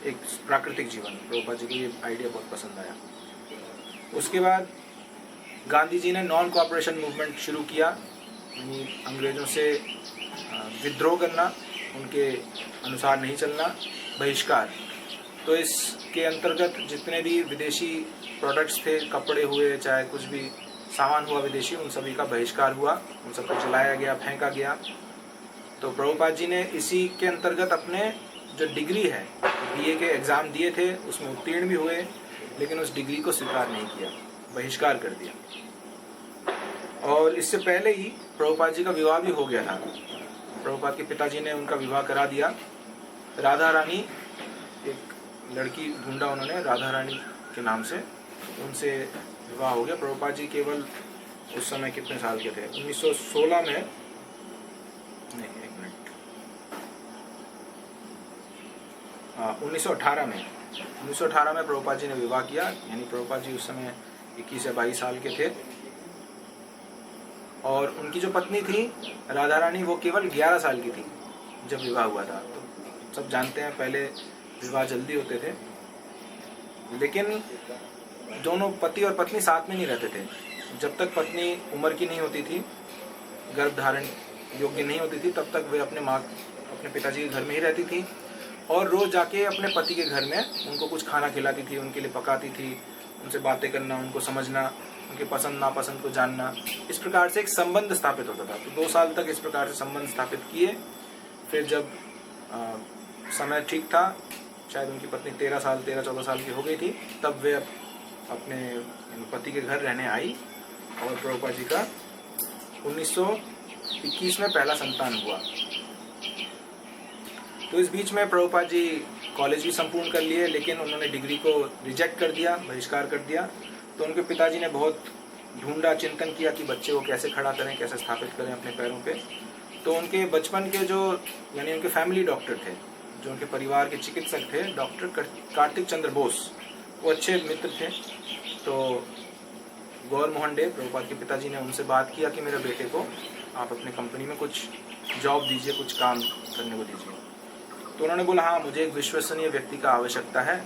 एक प्राकृतिक जीवन। प्रभुपाद जी को ये आइडिया बहुत पसंद आया। उसके बाद गांधी जी ने नॉन कोऑपरेशन मूवमेंट शुरू किया, यानी अंग्रेज़ों से विद्रोह करना, उनके अनुसार नहीं चलना, बहिष्कार। तो इसके अंतर्गत जितने भी विदेशी प्रोडक्ट्स थे, कपड़े हुए, चाहे कुछ भी सामान हुआ विदेशी, उन सभी का बहिष्कार हुआ, उन सबको जलाया गया, फेंका गया। तो प्रभुपाद जी ने इसी के अंतर्गत अपने जो डिग्री है, बीए के एग्ज़ाम दिए थे, उसमें उत्तीर्ण भी हुए, लेकिन उस डिग्री को स्वीकार नहीं किया, बहिष्कार कर दिया। और इससे पहले ही प्रभुपाद जी का विवाह भी हो गया था। प्रभुपाद के पिताजी ने उनका विवाह करा दिया। राधा रानी, एक लड़की ढूंढा उन्होंने राधा रानी के नाम से, उनसे विवाह हो गया। प्रभुपाद जी केवल उस समय कितने साल के थे? 1916 में, नहीं एक मिनट, 1918 में प्रभुपाद जी ने विवाह किया। यानी प्रभुपाद जी उस समय 21 या 22 साल के थे। और उनकी जो पत्नी थी राधा रानी, वो केवल 11 साल की थी जब विवाह हुआ था। तो सब जानते हैं पहले विवाह जल्दी होते थे, लेकिन दोनों पति और पत्नी साथ में नहीं रहते थे। जब तक पत्नी उम्र की नहीं होती थी, गर्भ धारण योग्य नहीं होती थी, तब तक वे अपने पिताजी के घर में ही रहती थी और रोज़ जाके अपने पति के घर में उनको कुछ खाना खिलाती थी, उनके लिए पकाती थी, उनसे बातें करना, उनको समझना, उनके पसंद नापसंद को जानना। इस प्रकार से एक संबंध स्थापित होता था। तो 2 साल तक इस प्रकार से संबंध स्थापित किए। फिर जब समय ठीक था, शायद उनकी पत्नी 13-14 साल की हो गई थी, तब वे अपने पति के घर रहने आई और प्रभुपाद जी का 1921 में पहला संतान हुआ। तो इस बीच में प्रभुपाद जी कॉलेज भी संपूर्ण कर लिए, लेकिन उन्होंने डिग्री को रिजेक्ट कर दिया, बहिष्कार कर दिया। तो उनके पिताजी ने बहुत ढूंढा, चिंतन किया कि बच्चे को कैसे खड़ा करें, कैसे स्थापित करें अपने पैरों पे। तो उनके बचपन के जो, यानी उनके फैमिली डॉक्टर थे, जो उनके परिवार के चिकित्सक थे, डॉक्टर कार्तिक चंद्र बोस, वो अच्छे मित्र थे। तो गौर मोहन डे, प्रभुपाद के पिताजी ने उनसे बात किया कि मेरे बेटे को आप अपने कंपनी में कुछ जॉब दीजिए, कुछ काम करने को दीजिए। तो उन्होंने बोला, हाँ, मुझे एक विश्वसनीय व्यक्ति का आवश्यकता है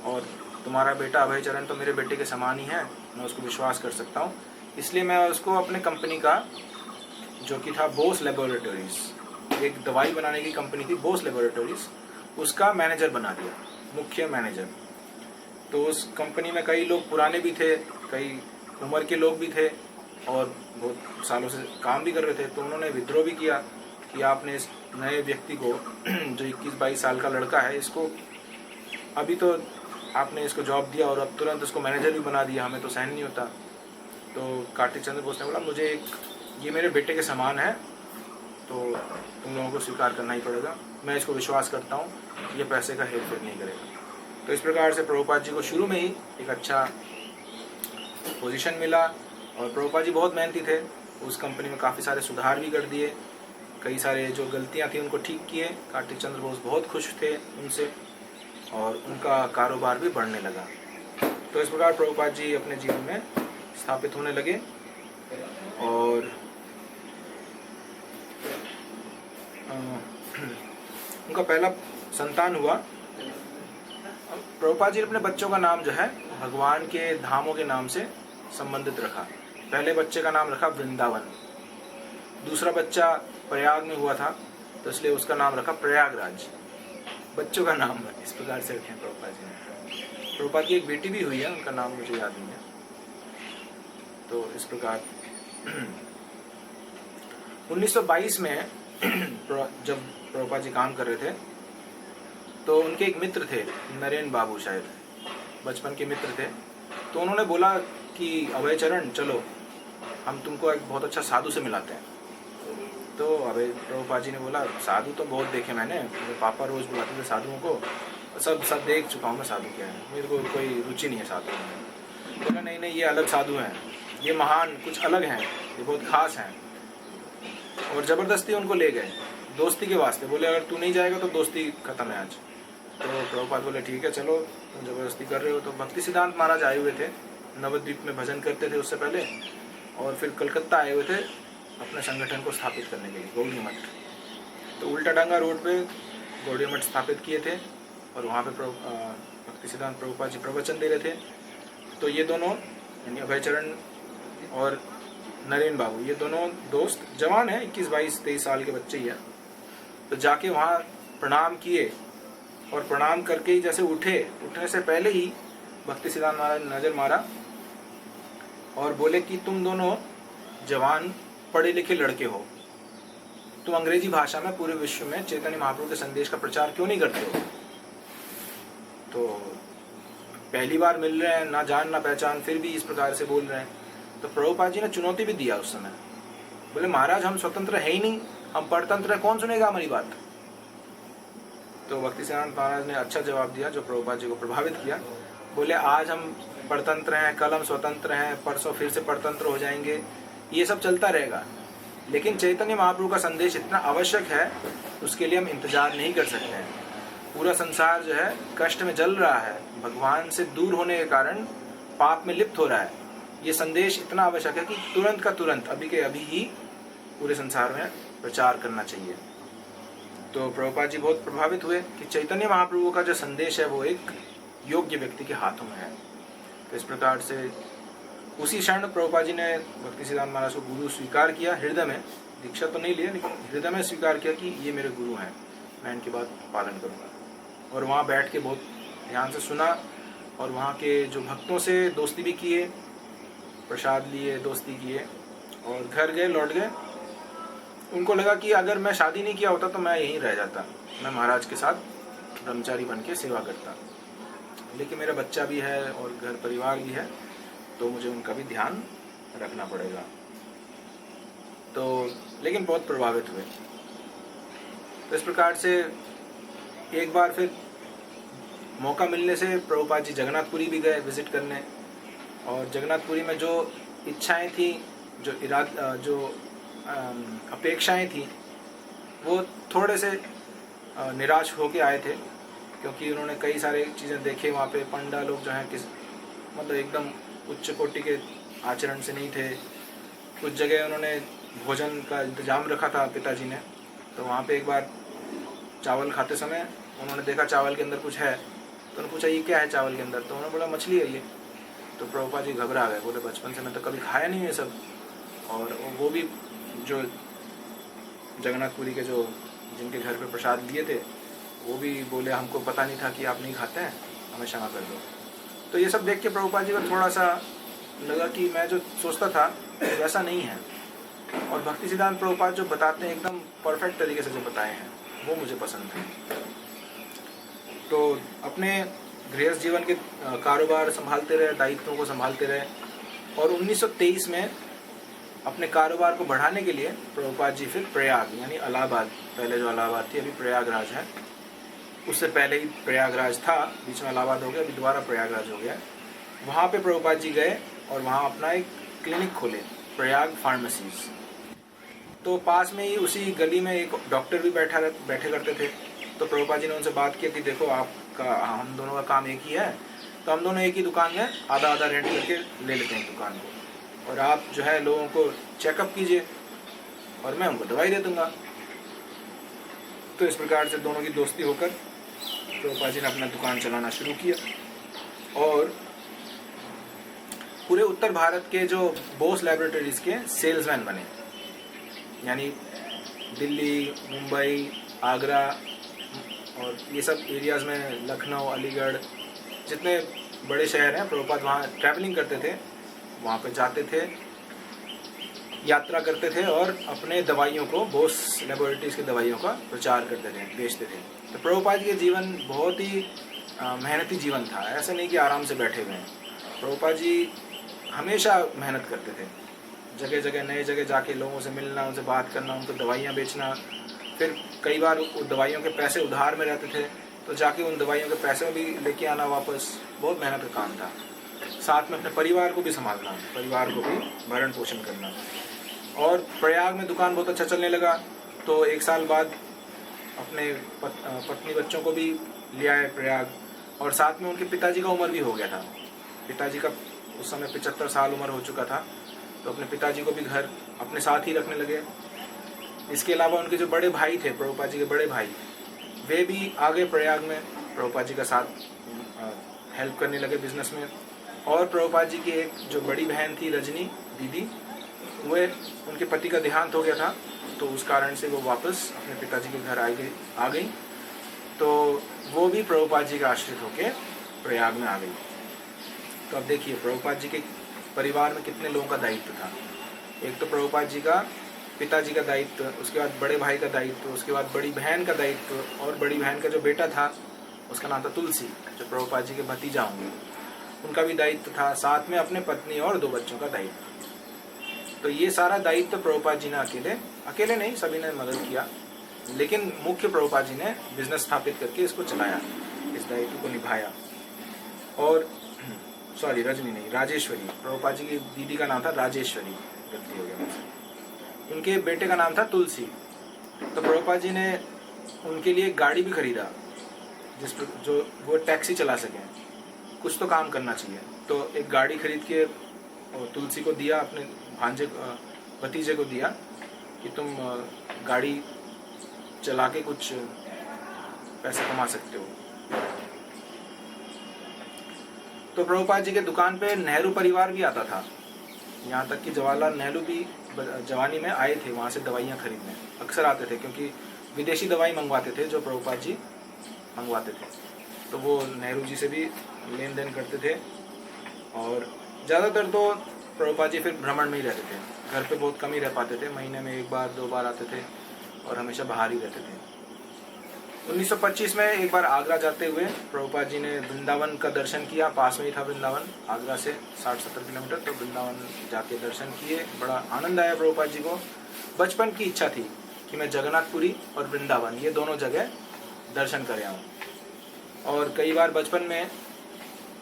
और तुम्हारा बेटा अभय चरण तो मेरे बेटे के समान ही है, मैं उसको विश्वास कर सकता हूँ। इसलिए मैं उसको अपने कंपनी का, जो कि था बोस लेबोरेटरीज, एक दवाई बनाने की कंपनी थी बोस लेबोरेटरीज, उसका मैनेजर बना दिया, मुख्य मैनेजर। तो उस कंपनी में कई लोग पुराने भी थे, कई उम्र के लोग भी थे और बहुत सालों से काम भी कर रहे थे। तो उन्होंने विद्रोह भी किया कि आपने इस नए व्यक्ति को, जो 21-22 साल का लड़का है, इसको अभी तो आपने इसको जॉब दिया और अब तुरंत उसको मैनेजर भी बना दिया, हमें तो सहन नहीं होता। तो कार्तिक चंद्र बोस ने बोला, मुझे ये मेरे बेटे के समान है, तो तुम लोगों को स्वीकार करना ही पड़ेगा, मैं इसको विश्वास करता हूँ, ये पैसे का हेरफेर नहीं करेगा। तो इस प्रकार से प्रभुपाद जी को शुरू में ही एक अच्छा पोजीशन मिला और प्रभुपाद जी बहुत मेहनती थे। उस कंपनी में काफ़ी सारे सुधार भी कर दिए, कई सारे जो गलतियां थी उनको ठीक किए। कार्तिक चंद्र बोस बहुत खुश थे उनसे और उनका कारोबार भी बढ़ने लगा। तो इस प्रकार प्रभुपाद जी अपने जीवन में स्थापित होने लगे और उनका पहला संतान हुआ। प्रभुपाद जी ने अपने बच्चों का नाम जो है भगवान के धामों के नाम से संबंधित रखा। पहले बच्चे का नाम रखा वृंदावन, दूसरा बच्चा प्रयाग में हुआ था तो इसलिए उसका नाम रखा प्रयागराज। बच्चों का नाम इस प्रकार से रखे प्रभुपाद जी ने। प्रभुपाद की एक बेटी भी हुई है, उनका नाम मुझे याद नहीं है। तो इस प्रकार 1922 में जब प्रभुपाद जी काम कर रहे थे तो उनके एक मित्र थे, नरेन बाबू, शायद बचपन के मित्र थे। तो उन्होंने बोला कि अभय चरण, चलो हम तुमको एक बहुत अच्छा साधु से मिलाते हैं। तो अभय प्रभुपाद जी ने बोला, साधु तो बहुत देखे मैंने, मेरे पापा रोज बुलाते थे साधुओं को, सब देख चुका हूँ मैं साधु क्या है, मेरे को कोई रुचि नहीं है साधु में। बोला, नहीं ये अलग साधु हैं, ये महान, कुछ अलग हैं, ये बहुत खास हैं। और ज़बरदस्ती उनको ले गए दोस्ती के वास्ते। बोले, अगर तू नहीं जाएगा तो दोस्ती खत्म है आज। तो प्रभुपाद बोले, ठीक है चलो, तुम ज़बरदस्ती कर रहे हो। तो भक्ति सिद्धांत महाराज आए हुए थे, नवद्वीप में भजन करते थे उससे पहले, और फिर कलकत्ता आए हुए थे अपने संगठन को स्थापित करने के लिए, गौड़ी मठ। तो उल्टा डांगा रोड पे गौड़ी मठ स्थापित किए थे और वहाँ पे भक्ति सिद्धांत प्रभुपाद जी प्रवचन दे रहे थे। तो ये दोनों यानी अभयचरण और नरेन बाबू, ये दोनों दोस्त जवान हैं, 21, 22, 23 साल के बच्चे ही हैं। तो जाके वहाँ प्रणाम किए और प्रणाम करके ही जैसे उठने से पहले ही भक्ति सिद्धांत महाराज ने नजर मारा और बोले कि तुम दोनों जवान पढ़े लिखे लड़के हो, तुम अंग्रेजी भाषा में पूरे विश्व में चैतन्य महाप्रभु के संदेश का प्रचार क्यों नहीं करते हो? तो पहली बार मिल रहे हैं, ना जान ना पहचान, फिर भी इस प्रकार से बोल रहे हैं। तो प्रभुपाद जी ने चुनौती भी दिया उस समय, बोले महाराज हम स्वतंत्र है ही नहीं, हम परतंत्र है, कौन सुनेगा हमारी बात? तो भक्ति सिद्धांत महाराज ने अच्छा जवाब दिया जो प्रभुपाद जी को प्रभावित किया। बोले आज हम परतंत्र हैं, कल हम स्वतंत्र हैं, परसों फिर से परतंत्र हो जाएंगे, ये सब चलता रहेगा, लेकिन चैतन्य महाप्रभु का संदेश इतना आवश्यक है उसके लिए हम इंतजार नहीं कर सकते हैं। पूरा संसार जो है कष्ट में जल रहा है, भगवान से दूर होने के कारण पाप में लिप्त हो रहा है। ये संदेश इतना आवश्यक है कि तुरंत का तुरंत, अभी के अभी ही पूरे संसार में प्रचार करना चाहिए। तो प्रभुपाद जी बहुत प्रभावित हुए कि चैतन्य महाप्रभु का जो संदेश है वो एक योग्य व्यक्ति के हाथों में है। तो इस प्रकार से उसी क्षण प्रभुपाद जी ने भक्ति सिद्धांत महाराज को गुरु स्वीकार किया, हृदय में, दीक्षा तो नहीं लिया लेकिन हृदय में स्वीकार किया कि ये मेरे गुरु हैं, मैं इनकी बात पालन करूँगा। और वहाँ बैठ के बहुत ध्यान से सुना और वहाँ के जो भक्तों से दोस्ती भी किए, प्रसाद लिए, दोस्ती किए और घर गए, लौट गए। उनको लगा कि अगर मैं शादी नहीं किया होता तो मैं यहीं रह जाता, मैं महाराज के साथ ब्रह्मचारी बन के सेवा करता, लेकिन मेरा बच्चा भी है और घर परिवार भी है, तो मुझे उनका भी ध्यान रखना पड़ेगा। तो लेकिन बहुत प्रभावित हुए। तो इस प्रकार से एक बार फिर मौका मिलने से प्रभुपाद जी जगन्नाथपुरी भी गए विजिट करने, और जगन्नाथपुरी में जो इच्छाएं थी, जो अपेक्षाएं थी, वो थोड़े से निराश होके आए थे, क्योंकि उन्होंने कई सारे चीज़ें देखे वहाँ पे। पंडा लोग जो हैं मतलब एकदम उच्च कोटि के आचरण से नहीं थे। कुछ जगह उन्होंने भोजन का इंतजाम रखा था पिताजी ने, तो वहाँ पे एक बार चावल खाते समय उन्होंने देखा चावल के अंदर कुछ है, तो उन्होंने पूछा ये क्या है चावल के अंदर? तो उन्होंने बोला मछली है ये। तो प्रभुपाद जी घबरा गए, बोले बचपन से मैं तो कभी खाया नहीं है सब। और वो भी जो जगन्नाथपुरी के जो जिनके घर पे प्रसाद लिए थे, वो भी बोले हमको पता नहीं था कि आप नहीं खाते हैं, हमें क्षमा कर दो। तो ये सब देख के प्रभुपाद जी को थोड़ा सा लगा कि मैं जो सोचता था वैसा नहीं है, और भक्ति सिद्धांत प्रभुपाद जो बताते हैं एकदम परफेक्ट तरीके से जो बताए हैं वो मुझे पसंद है। तो अपने गृहस्थ जीवन के कारोबार संभालते रहे, दायित्वों को संभालते रहे, और 1923 में अपने कारोबार को बढ़ाने के लिए प्रभुपाद जी फिर प्रयाग यानी इलाहाबाद, पहले जो इलाहाबाद थी अभी प्रयागराज है, उससे पहले ही प्रयागराज था, बीच में इलाहाबाद हो गया, अभी दोबारा प्रयागराज हो गया। वहाँ पे प्रभुपाद जी गए और वहाँ अपना एक क्लिनिक खोले, प्रयाग फार्मेसीज। तो पास में ही उसी गली में एक डॉक्टर भी बैठे करते थे। तो प्रभुपाद जी ने उनसे बात की कि देखो आपका हम दोनों का काम एक ही है, तो हम दोनों एक ही दुकान में आधा आधा रेंट करके ले लेते हैं दुकान को, और आप जो है लोगों को चेकअप कीजिए और मैं उनको दवाई दे दूँगा। तो इस प्रकार से दोनों की दोस्ती होकर प्रभुपाद जी ने अपना दुकान चलाना शुरू किया, और पूरे उत्तर भारत के जो बोस लैबोरेटरीज के सेल्समैन बने, यानी दिल्ली, मुंबई, आगरा और ये सब एरियाज़ में, लखनऊ, अलीगढ़, जितने बड़े शहर हैं, प्रभुपाद वहाँ ट्रैवलिंग करते थे, वहाँ पे जाते थे, यात्रा करते थे और अपने दवाइयों को, बोस लेबोरेटरीज की दवाइयों का प्रचार करते थे, बेचते थे। तो प्रभुपाद जी का जीवन बहुत ही मेहनती जीवन था, ऐसा नहीं कि आराम से बैठे हुए हैं। प्रभुपाद जी हमेशा मेहनत करते थे, जगह जगह नए जगह जाके लोगों से मिलना, उनसे बात करना, उनको दवाइयाँ बेचना। फिर कई बार दवाइयों के पैसे उधार में रहते थे, तो जाके उन दवाइयों के पैसे भी लेके आना वापस, बहुत मेहनत का काम था। साथ में अपने परिवार को भी संभालना, परिवार को भी भरण पोषण करना। और प्रयाग में दुकान बहुत अच्छा चलने लगा, तो एक साल बाद अपने पत्नी बच्चों को भी ले आए प्रयाग, और साथ में उनके पिताजी का उम्र भी हो गया था। पिताजी का उस समय 75 साल उम्र हो चुका था, तो अपने पिताजी को भी घर अपने साथ ही रखने लगे। इसके अलावा उनके जो बड़े भाई थे, प्रभुपाद जी के बड़े भाई, वे भी आगे प्रयाग में प्रभुपाद जी का साथ हेल्प करने लगे बिजनेस में। और प्रभुपाद जी की एक जो बड़ी बहन थी रजनी दीदी, वे उनके पति का देहांत हो गया था, तो उस कारण से वो वापस अपने पिताजी के घर आ गई। तो वो भी प्रभुपाद जी का आश्रित होकर प्रयाग में आ गई। तो अब देखिए प्रभुपाद जी के परिवार में कितने लोगों का दायित्व था। एक तो प्रभुपाद जी का पिताजी का दायित्व, उसके बाद बड़े भाई का दायित्व, उसके बाद बड़ी बहन का दायित्व, और बड़ी बहन का जो बेटा था उसका नाम था तुलसी, जो प्रभुपाद जी के भतीजा होंगे, उनका भी दायित्व था। साथ में अपने पत्नी और 2 बच्चों का दायित्व। तो ये सारा दायित्व प्रभुपाद जी ने अकेले नहीं, सभी ने मदद किया, लेकिन मुख्य प्रभुपाद जी ने बिजनेस स्थापित करके इसको चलाया, इस दायित्व को निभाया। और सॉरी, रजनी नहीं, राजेश्वरी, प्रभुपाद जी की दीदी का नाम था राजेश्वरी, गलती हो गया मुझसे। उनके बेटे का नाम था तुलसी। तो प्रभुपाद जी ने उनके लिए एक गाड़ी भी खरीदा, जो वो टैक्सी चला सकें, कुछ तो काम करना चाहिए। तो एक गाड़ी खरीद के तुलसी को दिया, अपने भतीजे को दिया कि तुम गाड़ी चला के कुछ पैसे कमा सकते हो। तो प्रभुपाद जी के दुकान पे नेहरू परिवार भी आता था, यहाँ तक कि जवाहरलाल नेहरू भी जवानी में आए थे वहाँ से दवाइयाँ खरीदने, अक्सर आते थे, क्योंकि विदेशी दवाई मंगवाते थे जो प्रभुपाद जी मंगवाते थे। तो वो नेहरू जी से भी लेन देन करते थे। और ज़्यादातर तो प्रभुपाद जी फिर भ्रमण में ही रहते थे, घर पे बहुत कम ही रह पाते थे, महीने में 1 बार 2 बार आते थे और हमेशा बाहर ही रहते थे। 1925 में एक बार आगरा जाते हुए प्रभुपाद जी ने वृंदावन का दर्शन किया, पास में ही था वृंदावन, आगरा से 60-70 किलोमीटर। तो वृंदावन जाके दर्शन किए, बड़ा आनंद आया प्रभुपाद जी को। बचपन की इच्छा थी कि मैं जगन्नाथपुरी और वृंदावन ये दोनों जगह दर्शन कर आऊँ। और कई बार बचपन में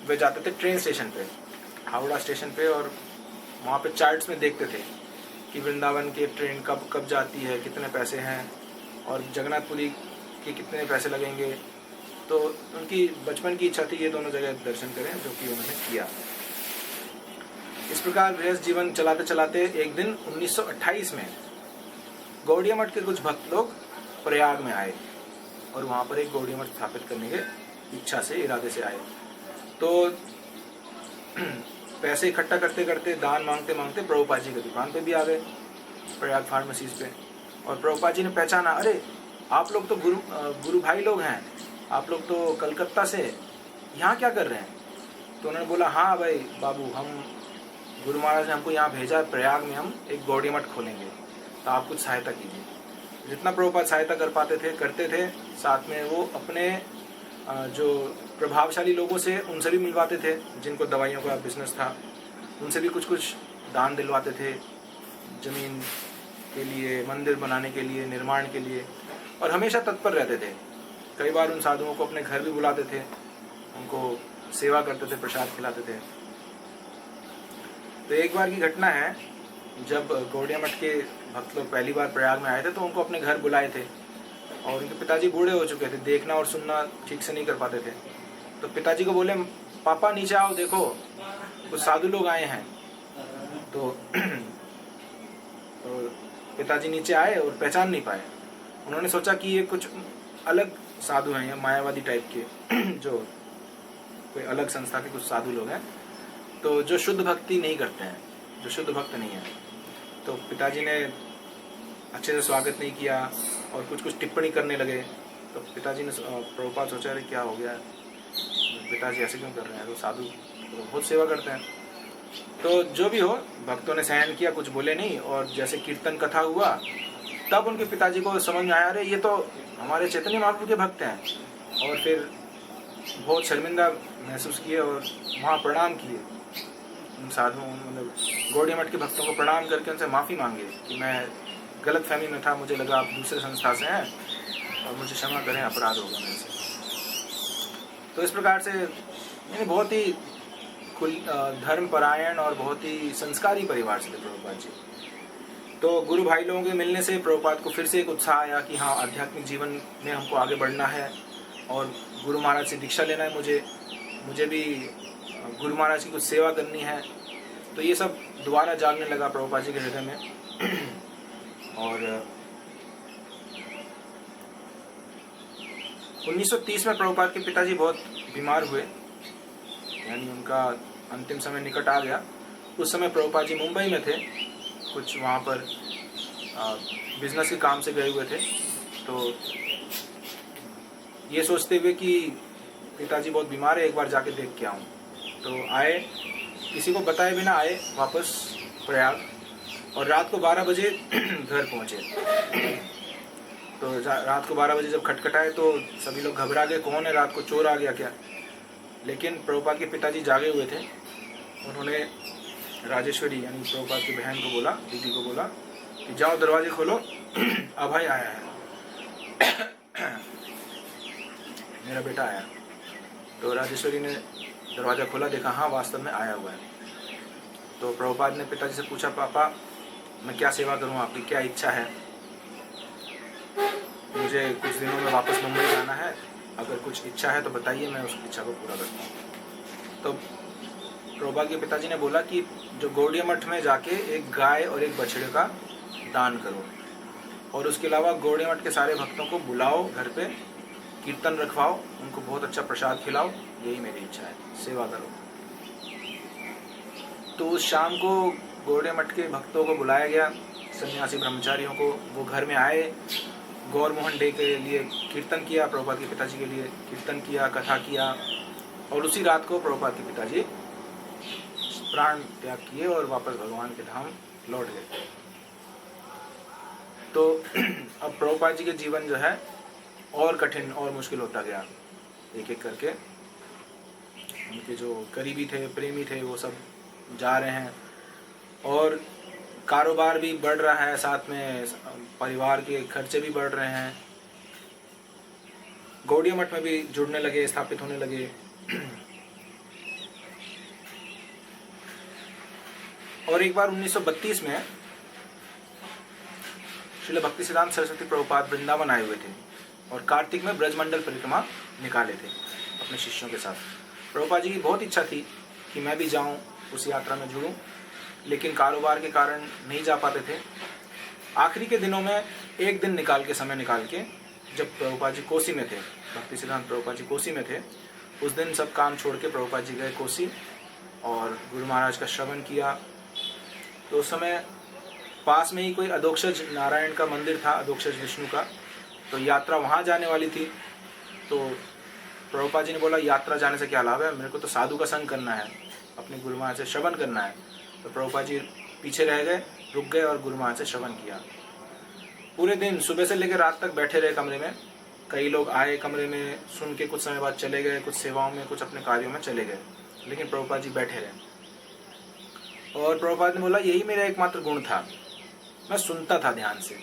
वे जाते थे ट्रेन स्टेशन पे, हावड़ा स्टेशन पे, और वहाँ पे चार्ट्स में देखते थे कि वृंदावन की ट्रेन कब जाती है, कितने पैसे हैं, और जगन्नाथपुरी के कितने पैसे लगेंगे। तो उनकी बचपन की इच्छा थी ये दोनों जगह दर्शन करें, जो कि उन्होंने किया। इस प्रकार गृहस्थ जीवन चलाते चलाते एक दिन 1928 में गौड़िया मठ के कुछ भक्त लोग प्रयाग में आए और वहाँ पर एक गौड़िया मठ स्थापित करने के इच्छा से, इरादे से आए। तो पैसे इकट्ठा करते करते, दान मांगते मांगते प्रभुपाद जी की दुकान पे भी आ गए, प्रयाग फार्मेसीज पे। और प्रभुपाद जी ने पहचाना, अरे आप लोग तो गुरु भाई लोग हैं, आप लोग तो कलकत्ता से, यहाँ क्या कर रहे हैं? तो उन्होंने बोला, हाँ भाई बाबू, हम गुरु महाराज ने हमको यहाँ भेजा, प्रयाग में हम एक गौड़िया मठ खोलेंगे, तो आप कुछ सहायता कीजिए। जितना प्रभुपाद सहायता कर पाते थे करते थे। साथ में वो अपने जो प्रभावशाली लोगों से, उनसे भी मिलवाते थे, जिनको दवाइयों का बिजनेस था, उनसे भी कुछ कुछ दान दिलवाते थे, जमीन के लिए, मंदिर बनाने के लिए, निर्माण के लिए, और हमेशा तत्पर रहते थे। कई बार उन साधुओं को अपने घर भी बुलाते थे, उनको सेवा करते थे, प्रसाद खिलाते थे। तो एक बार की घटना है, जब गौड़िया मठ के भक्त लोग पहली बार प्रयाग में आए थे, तो उनको अपने घर बुलाए थे, और उनके पिताजी बूढ़े हो चुके थे, देखना और सुनना ठीक से नहीं कर पाते थे। तो पिताजी को बोले, पापा नीचे आओ, देखो कुछ साधु लोग आए हैं। तो पिताजी नीचे आए और पहचान नहीं पाए। उन्होंने सोचा कि ये कुछ अलग साधु हैं, या मायावादी टाइप के, जो कोई अलग संस्था के कुछ साधु लोग हैं, तो जो शुद्ध भक्ति नहीं करते हैं, जो शुद्ध भक्त नहीं है। तो पिताजी ने अच्छे से स्वागत नहीं किया और कुछ कुछ टिप्पणी करने लगे। तो पिताजी ने, प्रभुपाद सोचा, अरे क्या हो गया, पिताजी ऐसे क्यों कर रहे हैं, तो साधु तो बहुत सेवा करते हैं। तो जो भी हो, भक्तों ने सहन किया, कुछ बोले नहीं, और जैसे कीर्तन कथा हुआ, तब उनके पिताजी को समझ में आया, अरे ये तो हमारे चैतन्य महाप्रभु के भक्त हैं। और फिर बहुत शर्मिंदा महसूस किए और वहाँ प्रणाम किए उन साधुओं, मतलब गौड़िया मठ के भक्तों को प्रणाम करके उनसे माफ़ी मांगे कि मैं गलत फहमी में था, मुझे लगा आप दूसरे संस्था से हैं और मुझे क्षमा करें, अपराध होगा मेरे से। तो इस प्रकार से बहुत ही धर्मपरायण और बहुत ही संस्कारी परिवार से थे प्रभुपाद जी। तो गुरु भाई लोगों के मिलने से प्रभुपाद को फिर से एक उत्साह आया कि हाँ, आध्यात्मिक जीवन में हमको आगे बढ़ना है और गुरु महाराज से दीक्षा लेना है, मुझे भी गुरु महाराज की कुछ सेवा करनी है। तो ये सब दोबारा जागने लगा प्रभुपाद जी के हृदय में। और 1930 में प्रभुपाद के पिताजी बहुत बीमार हुए, यानी उनका अंतिम समय निकट आ गया। उस समय प्रभुपाद जी मुंबई में थे, कुछ वहाँ पर बिजनेस के काम से गए हुए थे। तो ये सोचते हुए कि पिताजी बहुत बीमार है, एक बार जाके देख के आऊँ, तो आए, किसी को बताए बिना आए वापस प्रयाग, और रात को 12 बजे घर पहुँचे। तो रात को 12 बजे जब खटखटाए तो सभी लोग घबरा गए, कौन है, रात को चोर आ गया क्या। लेकिन प्रभुपाद के पिताजी जागे हुए थे। उन्होंने राजेश्वरी यानी प्रभुपाद की बहन को बोला, दीदी को बोला कि जाओ दरवाजे खोलो, अभय आया है, मेरा बेटा आया। तो राजेश्वरी ने दरवाज़ा खोला, देखा हाँ वास्तव में आया हुआ है। तो प्रभुपाद ने पिताजी से पूछा, पापा मैं क्या सेवा करूं, आपकी क्या इच्छा है? मुझे कुछ दिनों में वापस मुंबई जाना है, अगर कुछ इच्छा है तो बताइए, मैं उस इच्छा को पूरा करता हूँ। तो प्रभुपाद के पिताजी ने बोला कि जो गौड़िया मठ में जाके एक गाय और एक बछड़े का दान करो, और उसके अलावा गौड़िया मठ के सारे भक्तों को बुलाओ, घर पे कीर्तन रखवाओ, उनको बहुत अच्छा प्रसाद खिलाओ, यही मेरी इच्छा है, सेवा करो। तो उस शाम को गौड़िया मठ के भक्तों को बुलाया गया, सन्यासी ब्रह्मचारियों को। वो घर में आए, गौर मोहन डे के लिए कीर्तन किया, प्रभुपाद के पिताजी के लिए कीर्तन किया, कथा किया, और उसी रात को प्रभुपाद के पिताजी प्राण त्याग किए और वापस भगवान के धाम लौट गए। तो अब प्रभुपाद जी के जीवन जो है और कठिन और मुश्किल होता गया, एक एक करके। उनके जो करीबी थे, प्रेमी थे, वो सब जा रहे हैं, और कारोबार भी बढ़ रहा है, साथ में परिवार के खर्चे भी बढ़ रहे हैं। गौड़िया मठ में भी जुड़ने लगे, स्थापित होने लगे। और एक बार 1932 में श्रील भक्तिसिद्धांत सरस्वती प्रभुपाद वृंदावन आए हुए थे, और कार्तिक में ब्रजमंडल परिक्रमा निकाले थे अपने शिष्यों के साथ। प्रभुपाद जी की बहुत इच्छा थी कि मैं भी जाऊं, उस यात्रा में जुड़ूं, लेकिन कारोबार के कारण नहीं जा पाते थे। आखिरी के दिनों में एक दिन निकाल के, समय निकाल के, जब प्रभुपाद जी कोसी में थे, भक्तिसिद्धांत प्रभुपाद जी कोसी में थे, उस दिन सब काम छोड़ के प्रभुपाद जी गए कोसी और गुरु महाराज का श्रवण किया। तो उस समय पास में ही कोई अधोक्षज नारायण का मंदिर था, अधोक्षज विष्णु का, तो यात्रा वहाँ जाने वाली थी। तो प्रभुपाद जी ने बोला, यात्रा जाने से क्या लाभ है, मेरे को तो साधु का संग करना है, अपने गुरु महाराज से श्रवण करना है। तो प्रभुपाद जी पीछे रह गए, रुक गए और गुरु महाराज से श्रवण किया। पूरे दिन सुबह से लेकर रात तक बैठे रहे कमरे में। कई लोग आए कमरे में, सुन के कुछ समय बाद चले गए, कुछ सेवाओं में, कुछ अपने कार्यों में चले गए, लेकिन प्रभुपाद जी बैठे रहे। और प्रभुपाद ने बोला, यही मेरा एकमात्र गुण था, मैं सुनता था ध्यान से,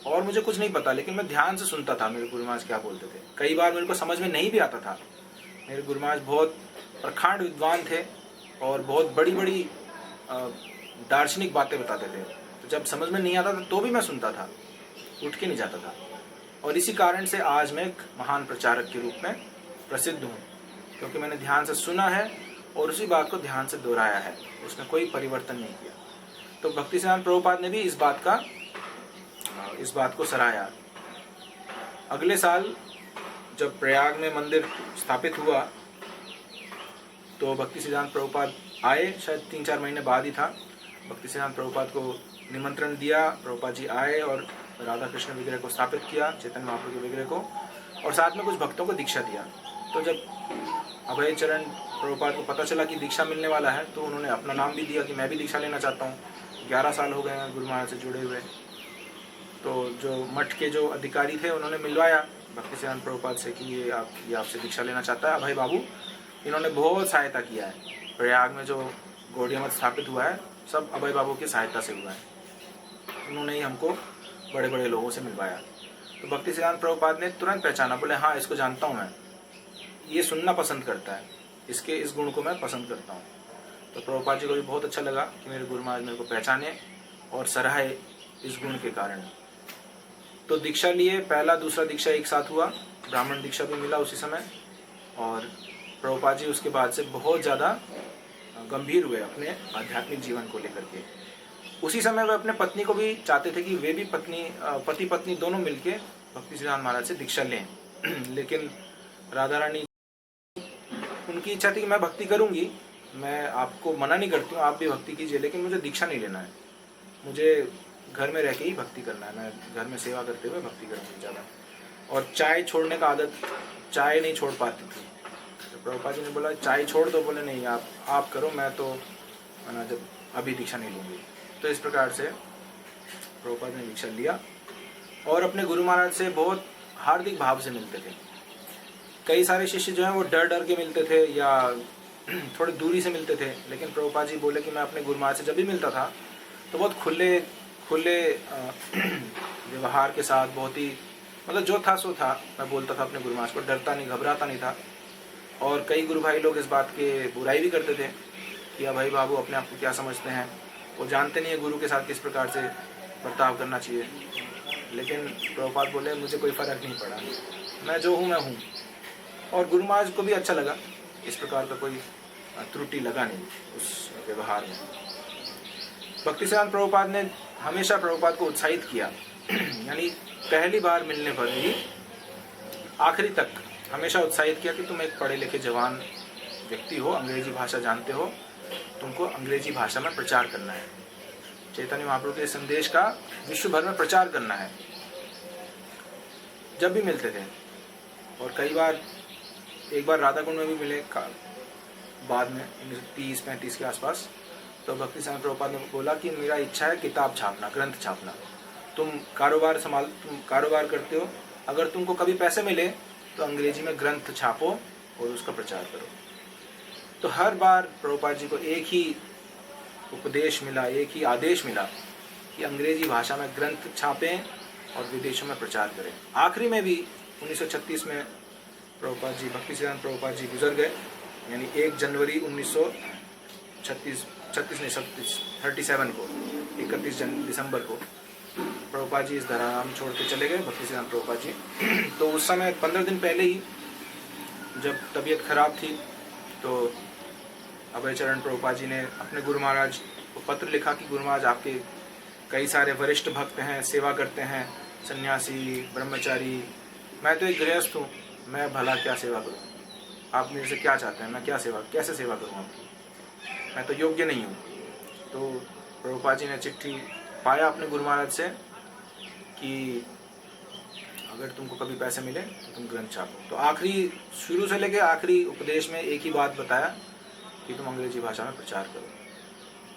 और मुझे कुछ नहीं पता, लेकिन मैं ध्यान से सुनता था मेरे गुरु महाराज क्या बोलते थे। कई बार मेरे को समझ में नहीं भी आता था। मेरे गुरु महाराज बहुत प्रखांड विद्वान थे और बहुत बड़ी बड़ी दार्शनिक बातें बताते थे। तो जब समझ में नहीं आता था तो भी मैं सुनता था, उठ के नहीं जाता था। और इसी कारण से आज मैं एक महान प्रचारक के रूप में प्रसिद्ध हूँ, क्योंकि मैंने ध्यान से सुना है और उसी बात को ध्यान से दोहराया है, उसमें कोई परिवर्तन नहीं किया। तो भक्तिसिद्धांत प्रभुपाद ने भी इस बात को सराहा। अगले साल जब प्रयाग में मंदिर स्थापित हुआ तो भक्तिसिद्धांत प्रभुपाद आए, शायद 3-4 महीने बाद ही था। भक्तिसिद्धांत प्रभुपाद को निमंत्रण दिया, प्रभुपाद जी आए और राधा कृष्ण विग्रह को स्थापित किया, चैतन्य महाप्रभु के विग्रह को, और साथ में कुछ भक्तों को दीक्षा दिया। तो जब अभय चरण प्रभुपाद को पता चला कि दीक्षा मिलने वाला है, तो उन्होंने अपना नाम भी दिया कि मैं भी दीक्षा लेना चाहता हूँ। 11 साल हो गए हैं गुरु महाराज से जुड़े हुए। तो जो मठ के जो अधिकारी थे उन्होंने मिलवाया भक्तिसिद्धांत प्रभुपाद से कि ये आपसे दीक्षा लेना चाहता है अभय बाबू। इन्होंने बहुत सहायता किया है। प्रयाग में जो गौड़िया मठ स्थापित हुआ है सब अभय बाबू की सहायता से हुआ है। उन्होंने ही हमको बड़े बड़े लोगों से मिलवाया। तो भक्तिसिद्धांत प्रभुपाद ने तुरंत पहचाना, बोले हाँ इसको जानता हूँ मैं, ये सुनना पसंद करता है, इसके इस गुण को मैं पसंद करता हूँ। तो प्रभुपाद जी को भी बहुत अच्छा लगा कि मेरे गुरु महाराज मेरे को पहचाने और सराहे इस गुण के कारण। तो दीक्षा लिए, पहला दूसरा दीक्षा एक साथ हुआ, ब्राह्मण दीक्षा भी मिला उसी समय। और प्रभुपाद जी उसके बाद से बहुत ज़्यादा गंभीर हुए अपने आध्यात्मिक जीवन को लेकर के। उसी समय वे अपने पत्नी को भी चाहते थे कि वे भी पति पत्नी दोनों मिलके भक्तिसिद्धांत महाराज से दीक्षा लें, लेकिन राधा रानी, उनकी इच्छा थी कि मैं भक्ति करूंगी, मैं आपको मना नहीं करती हूँ, आप भी भक्ति कीजिए, लेकिन मुझे दीक्षा नहीं लेना है, मुझे घर में रह के ही भक्ति करना है, मैं घर में सेवा करते हुए भक्ति करूँगी ज़्यादा। और चाय छोड़ने का आदत, चाय नहीं छोड़ पाती थी। तो प्रभुपाद जी ने बोला चाय छोड़ दो, बोले नहीं आप करो, मैं तो ना जब अभी दीक्षा नहीं लूँगी। तो इस प्रकार से प्रभुपाद ने दीक्षा लिया और अपने गुरु महाराज से बहुत हार्दिक भाव से मिलते थे। कई सारे शिष्य जो हैं वो डर डर के मिलते थे या थोड़ी दूरी से मिलते थे, लेकिन प्रभुपाद जी बोले कि मैं अपने गुरु महाराज से जब भी मिलता था तो बहुत खुले व्यवहार के साथ, बहुत ही मतलब जो था सो था, मैं बोलता था अपने गुरु महाराज को, डरता नहीं, घबराता नहीं था। और कई गुरु भाई लोग इस बात के बुराई भी करते थे कि भाई बाबू अपने आप को क्या समझते हैं, वो जानते नहीं है गुरु के साथ किस प्रकार से बर्ताव करना चाहिए। लेकिन प्रभुपाद बोले मुझे कोई फ़र्क नहीं पड़ा, मैं जो हूँ मैं हूँ। और गुरु महाराज को भी अच्छा लगा, इस प्रकार का कोई त्रुटि लगा नहीं उस व्यवहार में। भक्ति सिद्धांत प्रभुपाद ने हमेशा प्रभुपाद को उत्साहित किया यानी पहली बार मिलने पर ही आखिरी तक हमेशा उत्साहित किया कि तुम एक पढ़े लिखे जवान व्यक्ति हो, अंग्रेजी भाषा जानते हो, तुमको अंग्रेजी भाषा में प्रचार करना है, चैतन्य महाप्रभु के संदेश का विश्व भर में प्रचार करना है। जब भी मिलते थे, और कई बार, एक बार राधा कुंड में भी मिले बाद में 1930-35 के आसपास। तो भक्ति सिद्धांत प्रभुपाद ने बोला कि मेरा इच्छा है किताब छापना, ग्रंथ छापना, तुम कारोबार करते हो, अगर तुमको कभी पैसे मिले तो अंग्रेजी में ग्रंथ छापो और उसका प्रचार करो। तो हर बार प्रभुपाद जी को एक ही उपदेश मिला, एक ही आदेश मिला कि अंग्रेजी भाषा में ग्रंथ छापें और विदेशों में प्रचार करें। आखिरी में भी 1936 में प्रभुपाद जी, भक्ति सिद्धांत प्रभुपाद जी गुजर गए, यानी 1 जनवरी 1937 को, 31 दिसंबर को प्रभुपाद जी इस धराधाम छोड़ के चले गए, भक्ति सिद्धांत प्रभुपाद जी। तो उस समय 15 दिन पहले ही जब तबीयत खराब थी तो अभय चरण प्रभुपाद जी ने अपने गुरु महाराज को पत्र लिखा कि गुरु महाराज आपके कई सारे वरिष्ठ भक्त हैं, सेवा करते हैं, सन्यासी, ब्रह्मचारी, मैं तो एक गृहस्थ हूँ, मैं भला क्या सेवा करूँ, आप मेरे से क्या चाहते हैं, मैं कैसे सेवा करूँ आपकी, मैं तो योग्य नहीं हूँ। तो प्रभुपाद जी ने चिट्ठी पाया अपने गुरु महाराज से कि अगर तुमको कभी पैसे मिले तो तुम ग्रंथ छापो। तो आखिरी, शुरू से लेकर आखिरी उपदेश में एक ही बात बताया कि तुम अंग्रेजी भाषा में प्रचार करो।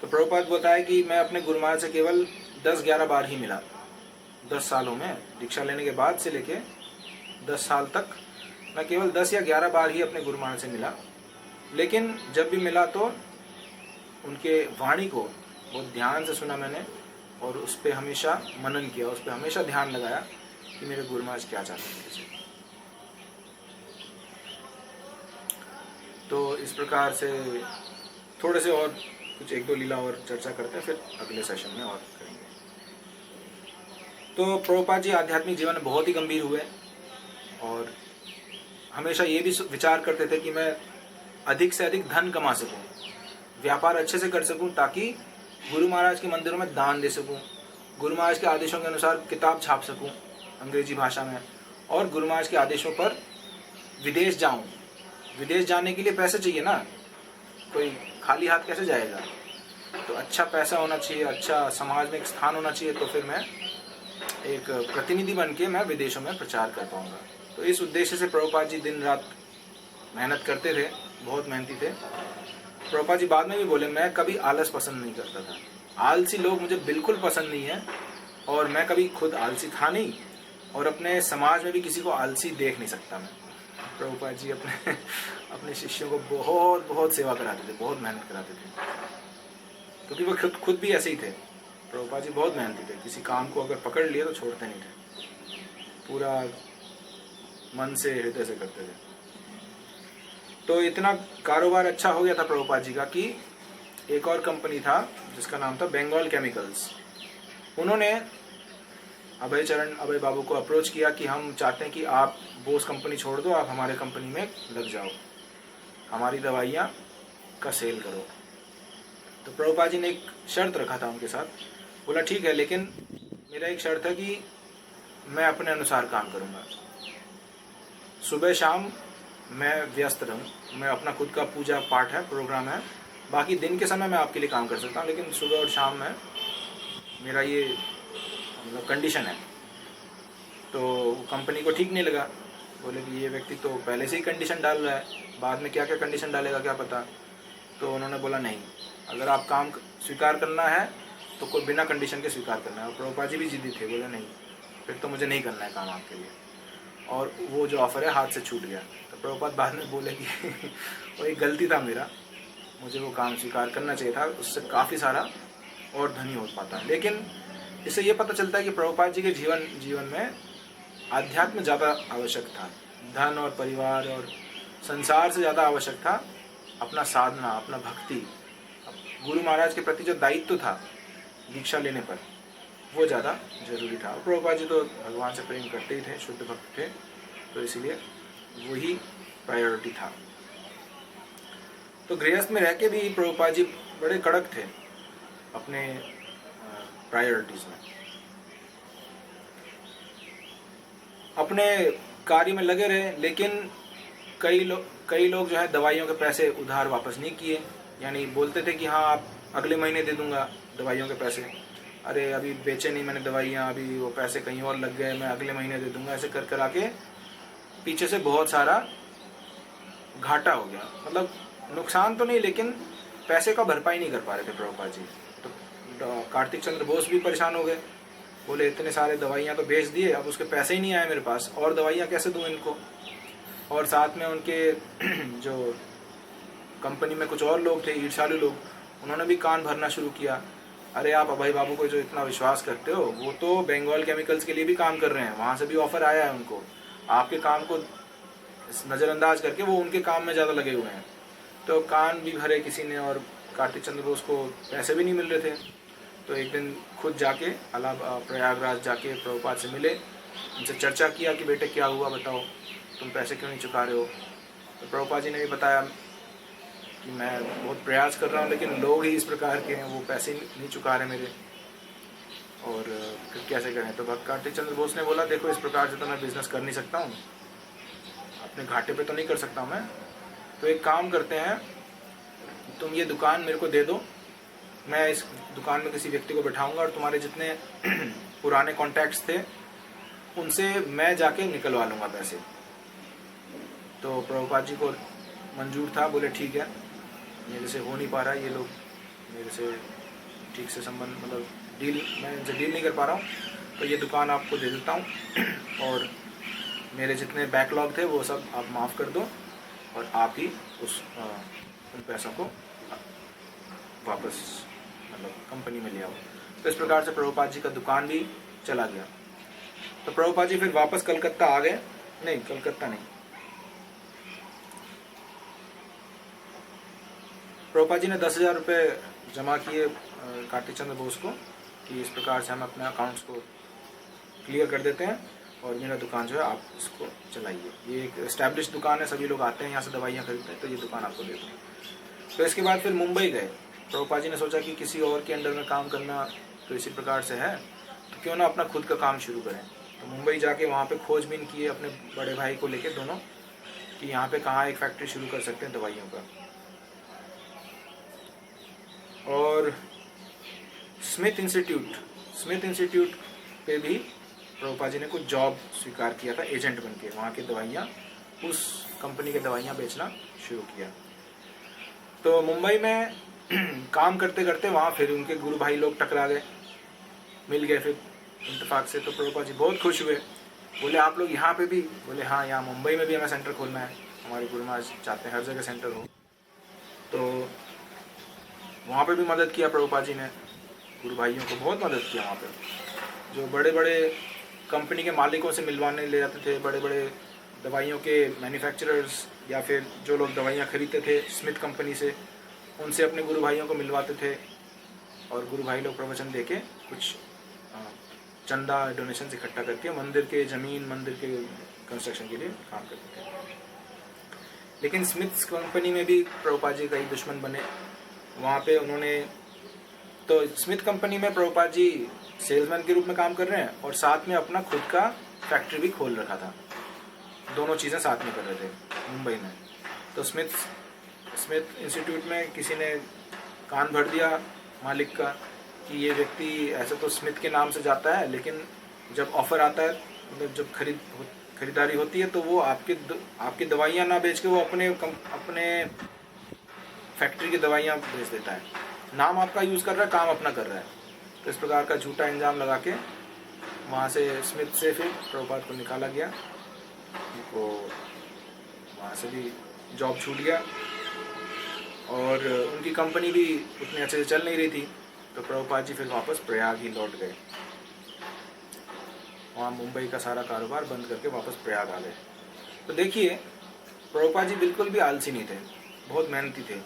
तो प्रभुपाद बताया कि मैं अपने गुरु महाराज से केवल 10-11 बार ही मिला, 10 सालों में, दीक्षा लेने के बाद से लेके 10 साल तक मैं केवल 10 या 11 बार ही अपने गुरु महाराज से मिला। लेकिन जब भी मिला तो उनके वाणी को बहुत ध्यान से सुना मैंने और उस पर हमेशा मनन किया, उस पर हमेशा ध्यान लगाया कि मेरे गुरु महाराज क्या चाहते हैं मुझसे। तो इस प्रकार से थोड़े से और कुछ 1-2 लीला और चर्चा करते हैं, फिर अगले सेशन में और करेंगे। तो प्रभुपाद जी आध्यात्मिक जीवन में बहुत ही गंभीर हुए और हमेशा ये भी विचार करते थे कि मैं अधिक से अधिक धन कमा सकूं, व्यापार अच्छे से कर सकूं, ताकि गुरु महाराज के मंदिरों में दान दे सकूं, गुरु महाराज के आदेशों के अनुसार किताब छाप सकूं अंग्रेजी भाषा में, और गुरु महाराज के आदेशों पर विदेश जाऊं। विदेश जाने के लिए पैसे चाहिए ना, कोई खाली हाथ कैसे जाएगा, तो अच्छा पैसा होना चाहिए, अच्छा समाज में एक स्थान होना चाहिए, तो फिर मैं एक प्रतिनिधि बन के मैं विदेशों में प्रचार कर पाऊंगा। तो इस उद्देश्य से प्रभुपाद जी दिन रात मेहनत करते थे, बहुत मेहनती थे। प्रभुपाद जी बाद में भी बोले, मैं कभी आलस पसंद नहीं करता था, आलसी लोग मुझे बिल्कुल पसंद नहीं है, और मैं कभी खुद आलसी था नहीं, और अपने समाज में भी किसी को आलसी देख नहीं सकता मैं। प्रभुपाद जी अपने शिष्यों को बहुत बहुत सेवा कराते थे, बहुत मेहनत कराते थे, क्योंकि वो खुद भी ऐसे ही थे। प्रभुपाद जी बहुत मेहनती थे, किसी काम को अगर पकड़ लिया तो छोड़ते नहीं थे, पूरा मन से, हृदय से करते थे। तो इतना कारोबार अच्छा हो गया था प्रभुपाद जी का कि एक और कंपनी था जिसका नाम था बंगाल केमिकल्स। उन्होंने अभय बाबू को अप्रोच किया कि हम चाहते हैं कि आप बोस कंपनी छोड़ दो, आप हमारे कंपनी में लग जाओ, हमारी दवाइयाँ का सेल करो। तो प्रभुपाद जी ने एक शर्त रखा था उनके साथ, बोला ठीक है, लेकिन मेरा एक शर्त है कि मैं अपने अनुसार काम करूँगा, सुबह शाम मैं व्यस्त रहूं, मैं अपना खुद का पूजा पाठ है, प्रोग्राम है, बाकी दिन के समय मैं आपके लिए काम कर सकता हूँ, लेकिन सुबह और शाम में मेरा ये मतलब कंडीशन है। तो कंपनी को ठीक नहीं लगा, बोले कि ये व्यक्ति तो पहले से ही कंडीशन डाल रहा है, बाद में क्या क्या कंडीशन डालेगा क्या पता। तो उन्होंने बोला नहीं, अगर आप काम स्वीकार करना है तो कोई बिना कंडीशन के स्वीकार करना है। और प्रभुपाद जी भी जिद्दी थे, बोले नहीं फिर तो मुझे नहीं करना है काम आपके लिए, और वो जो ऑफ़र है हाथ से छूट गया। तो प्रभुपाद बाद में बोले कि वो एक गलती था मेरा, मुझे वो काम स्वीकार करना चाहिए था, उससे काफ़ी सारा और धनी हो पाता। लेकिन इससे ये पता चलता है कि प्रभुपाद जी के जीवन में आध्यात्म ज़्यादा आवश्यक था, धन और परिवार और संसार से ज़्यादा आवश्यक था अपना साधना, अपना भक्ति, गुरु महाराज के प्रति जो दायित्व था दीक्षा लेने पर, वो ज़्यादा जरूरी था। और प्रभुपाद जी तो भगवान से प्रेम करते ही थे, शुद्ध भक्त थे, तो इसीलिए वही प्रायोरिटी था। तो गृहस्थ में रह के भी प्रभुपाद जी बड़े कड़क थे अपने प्रायोरिटीज में। अपने कार्य में लगे रहे, लेकिन कई लोग जो है दवाइयों के पैसे उधार वापस नहीं किए, यानी बोलते थे कि हाँ आप अगले महीने दे दूंगा दवाइयों के पैसे, अरे अभी बेचे नहीं मैंने दवाइयाँ, अभी वो पैसे कहीं और लग गए, मैं अगले महीने दे दूंगा। ऐसे कर आके पीछे से बहुत सारा घाटा हो गया, मतलब नुकसान तो नहीं लेकिन पैसे का भरपाई नहीं कर पा रहे थे प्रभुपाद जी। तो कार्तिक चंद्र बोस भी परेशान हो गए, बोले इतने सारे दवाइयाँ तो बेच दिए, अब उसके पैसे ही नहीं आए मेरे पास, और दवाइयाँ कैसे दूँ इनको। और साथ में उनके जो कंपनी में कुछ और लोग थे ईर्ष्यालु लोग, उन्होंने भी कान भरना शुरू किया, अरे आप अभय बाबू को जो इतना विश्वास करते हो, वो तो बंगाल केमिकल्स के लिए भी काम कर रहे हैं, वहाँ से भी ऑफर आया है उनको, आपके काम को नज़रअंदाज करके वो उनके काम में ज़्यादा लगे हुए हैं। तो कान भी भरे किसी ने, और कार्तिक चंद्र बोस को पैसे भी नहीं मिल रहे थे। तो एक दिन खुद जाके प्रयागराज जाके प्रभुपाद से मिले, उनसे चर्चा किया कि बेटे क्या हुआ बताओ, तुम पैसे क्यों नहीं चुका रहे हो। तो प्रभुपाद जी ने भी बताया कि मैं बहुत प्रयास कर रहा हूँ लेकिन लोग ही इस प्रकार के हैं, वो पैसे नहीं चुका रहे मेरे, और फिर कैसे करें। तो भक्त कार्तिक चंद्र बोस ने बोला देखो इस प्रकार से तो मैं बिजनेस कर नहीं सकता हूँ, अपने घाटे पे तो नहीं कर सकता हूँ मैं, तो एक काम करते हैं, तुम ये दुकान मेरे को दे दो, मैं इस दुकान में किसी व्यक्ति को बैठाऊंगा और तुम्हारे जितने पुराने कॉन्टैक्ट्स थे उनसे मैं जाके निकलवा लूँगा पैसे। तो प्रभुपाद जी को मंजूर था, बोले ठीक है, मेरे से हो नहीं पा रहा है, ये लोग मेरे से ठीक से संबंध मतलब मैं इनसे डील नहीं कर पा रहा हूँ, तो ये दुकान आपको दे देता हूँ और मेरे जितने बैकलॉग थे वो सब आप माफ़ कर दो और आप ही उन पैसों को वापस मतलब कंपनी में ले आओ। तो इस प्रकार से प्रभुपाद जी का दुकान भी चला गया। तो प्रभुपाद जी फिर वापस कलकत्ता आ गए, नहीं कलकत्ता नहीं, प्रभुपाद जी ने 10,000 रुपये जमा किए कार्तिक चंद्र बोस को कि इस प्रकार से हम अपने अकाउंट्स को क्लियर कर देते हैं और मेरा दुकान जो है आप इसको चलाइए, ये एक एस्टैब्लिश दुकान है, सभी लोग आते हैं यहाँ से दवाइयाँ खरीदते हैं, तो ये दुकान आपको दे दूँ। तो इसके बाद फिर मुंबई गए। प्रभुपाद जी ने सोचा कि किसी और के अंडर में काम करना तो इसी प्रकार से है, तो क्यों ना अपना खुद का काम शुरू करें। तो मुंबई जाके वहाँ पे खोजबीन किए अपने बड़े भाई को लेके दोनों कि यहाँ पे कहाँ एक फैक्ट्री शुरू कर सकते हैं दवाइयों का। और स्मिथ इंस्टीट्यूट पे भी प्रभुपाद जी ने कुछ जॉब स्वीकार किया था, एजेंट बन के वहाँ की दवाइयाँ, उस कंपनी की दवाइयाँ बेचना शुरू किया। तो मुंबई में काम करते करते वहाँ फिर उनके गुरु भाई लोग टकरा गए, मिल गए फिर इत्तेफाक से। तो प्रभुपाद जी बहुत खुश हुए, बोले आप लोग यहाँ पे भी, बोले हाँ यहाँ मुंबई में भी हमें सेंटर खोलना है, हमारे गुरु महाराज चाहते हैं हर जगह सेंटर हो। तो वहाँ पे भी मदद किया प्रभुपाद जी ने, गुरु भाइयों को बहुत मदद किया वहाँ पे। जो बड़े बड़े कंपनी के मालिकों से मिलवाने ले जाते थे, बड़े बड़े दवाइयों के मैन्युफैक्चरर्स या फिर जो लोग दवाइयाँ खरीदते थे स्मिथ कंपनी से, उनसे अपने गुरु भाइयों को मिलवाते थे और गुरु भाई लोग प्रवचन देके कुछ चंदा डोनेशन इकट्ठा करके मंदिर के कंस्ट्रक्शन के लिए काम करते थे। लेकिन स्मिथ कंपनी में भी प्रभुपाद जी कई दुश्मन बने। वहाँ पे उन्होंने, तो स्मिथ कंपनी में प्रभुपाद जी सेल्समैन के रूप में काम कर रहे हैं और साथ में अपना खुद का फैक्ट्री भी खोल रखा था, दोनों चीज़ें साथ में कर रहे थे। मुंबई में। तो स्मिथ इंस्टीट्यूट में किसी ने कान भर दिया मालिक का कि ये व्यक्ति ऐसे तो स्मिथ के नाम से जाता है, लेकिन जब ऑफ़र आता है, मतलब जब खरीदारी होती है, तो वो आपकी दवाइयाँ ना बेच के वो अपने फैक्ट्री की दवाइयाँ बेच देता है। नाम आपका यूज़ कर रहा है, काम अपना कर रहा है। तो इस प्रकार का झूठा इल्ज़ाम लगा के वहाँ से स्मिथ से फिर प्रभुपाद को निकाला गया। उनको वहाँ से भी जॉब छूट गया और उनकी कंपनी भी उतने अच्छे से चल नहीं रही थी। तो प्रभुपाद जी फिर वापस प्रयाग ही लौट गए। वहाँ मुंबई का सारा कारोबार बंद करके वापस प्रयाग आ गए। तो देखिए, प्रभुपाद जी बिल्कुल भी आलसी नहीं थे, बहुत मेहनती थे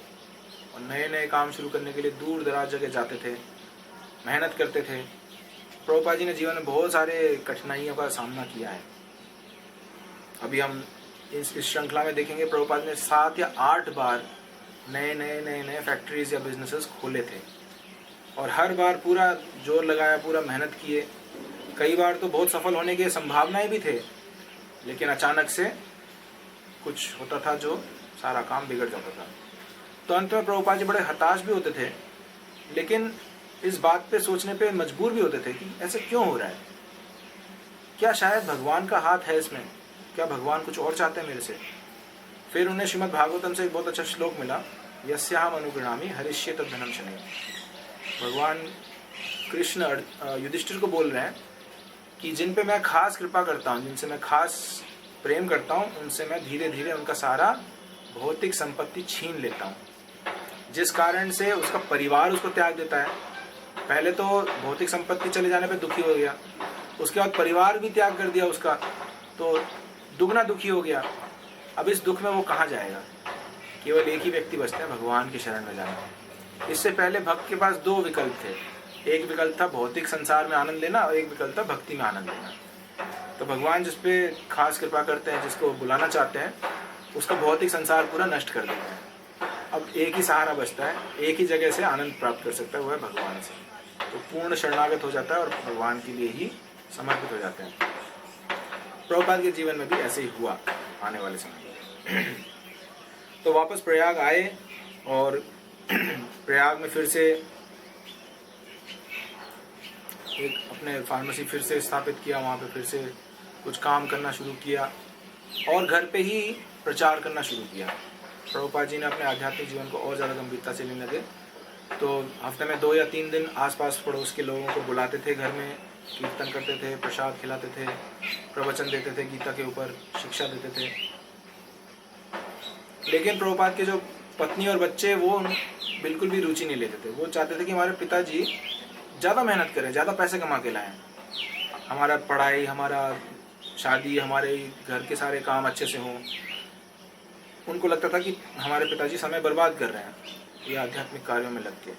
और नए नए काम शुरू करने के लिए दूर दराज जगह जाते थे, मेहनत करते थे। प्रभुपाद जी ने जीवन में बहुत सारे कठिनाइयों का सामना किया है। अभी हम इस श्रृंखला में देखेंगे, प्रभुपाद ने 7 या 8 बार नए फैक्ट्रीज या बिजनेसेस खोले थे और हर बार पूरा जोर लगाया, पूरा मेहनत किए। कई बार तो बहुत सफल होने की संभावनाएं भी थे, लेकिन अचानक से कुछ होता था जो सारा काम बिगड़ जाता था। तो अंत में प्रभुपाद जी बड़े हताश भी होते थे, लेकिन इस बात पे सोचने पे मजबूर भी होते थे कि ऐसे क्यों हो रहा है, क्या शायद भगवान का हाथ है इसमें, क्या भगवान कुछ और चाहते हैं मेरे से। फिर उन्हें श्रीमद् भागवतम से एक बहुत अच्छा श्लोक मिला, यस्याहम अनुगृणामि हरिष्ये तद्धनम शनैः। भगवान कृष्ण युधिष्ठिर को बोल रहे हैं कि जिन पे मैं खास कृपा करता हूँ, जिनसे मैं खास प्रेम करता हूँ, उनसे मैं धीरे धीरे उनका सारा भौतिक संपत्ति छीन लेता हूँ, जिस कारण से उसका परिवार उसको त्याग देता है। पहले तो भौतिक संपत्ति चले जाने पे दुखी हो गया, उसके बाद परिवार भी त्याग कर दिया उसका, तो दुगना दुखी हो गया। अब इस दुख में वो कहाँ जाएगा। केवल एक ही व्यक्ति बचता है, भगवान की शरण में जाना। इससे पहले भक्त के पास 2 विकल्प थे। एक विकल्प था भौतिक संसार में आनंद लेना और एक विकल्प था भक्ति में आनंद लेना। तो भगवान जिस पे खास कृपा करते हैं, जिसको बुलाना चाहते हैं, उसका भौतिक संसार पूरा नष्ट कर देते हैं। अब एक ही सहारा बचता है, एक ही जगह से आनंद प्राप्त कर सकता है, वो है भगवान से। तो पूर्ण शरणागत हो जाता है और भगवान के लिए ही समर्पित हो जाते हैं। प्रभुपाद के जीवन में भी ऐसे ही हुआ आने वाले समय में। तो वापस प्रयाग आए और प्रयाग में फिर से एक अपने फार्मेसी फिर से स्थापित किया, वहाँ पे फिर से कुछ काम करना शुरू किया और घर पे ही प्रचार करना शुरू किया। प्रभुपाद जी ने अपने आध्यात्मिक जीवन को और ज़्यादा गंभीरता से लेने लगे। तो हफ्ते में 2 या 3 दिन आसपास पड़ोस के लोगों को बुलाते थे, घर में कीर्तन करते थे, प्रसाद खिलाते थे, प्रवचन देते थे, गीता के ऊपर शिक्षा देते थे। लेकिन प्रभुपाद के जो पत्नी और बच्चे, वो बिल्कुल भी रुचि नहीं लेते थे। वो चाहते थे कि हमारे पिताजी ज़्यादा मेहनत करें, ज़्यादा पैसे कमा के लाएं, हमारा पढ़ाई, हमारा शादी, हमारे घर के सारे काम अच्छे से हों। उनको लगता था कि हमारे पिताजी समय बर्बाद कर रहे हैं ये आध्यात्मिक कार्यों में लग के।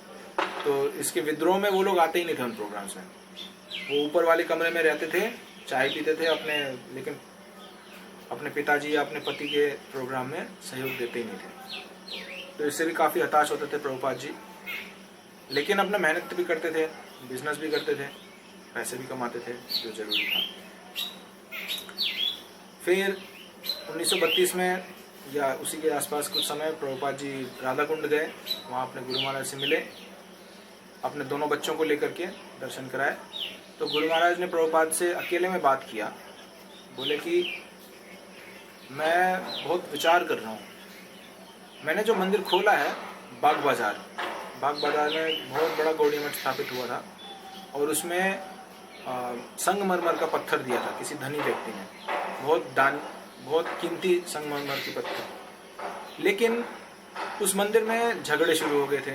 तो इसके विद्रोह में वो लोग आते ही नहीं थे उन प्रोग्राम्स में। वो ऊपर वाले कमरे में रहते थे, चाय पीते थे अपने, लेकिन अपने पिताजी या अपने पति के प्रोग्राम में सहयोग देते ही नहीं थे। तो इससे भी काफ़ी हताश होते थे प्रभुपाद जी, लेकिन अपना मेहनत भी करते थे, बिजनेस भी करते थे, पैसे भी कमाते थे, जो जरूरी था। फिर 1932 में या उसी के आसपास कुछ समय प्रभुपाद जी राधा कुंड गए, वहाँ अपने गुरु महाराज से मिले, अपने दोनों बच्चों को लेकर के दर्शन कराए। तो गुरु महाराज ने प्रभुपाद से अकेले में बात किया, बोले कि मैं बहुत विचार कर रहा हूँ, मैंने जो मंदिर खोला है बाग बाजार में बहुत बड़ा गौड़ी मठ स्थापित हुआ था और उसमें संगमरमर का पत्थर दिया था किसी धनी व्यक्ति ने, बहुत कीमती संगमरमर की पत्थर। लेकिन उस मंदिर में झगड़े शुरू हो गए थे।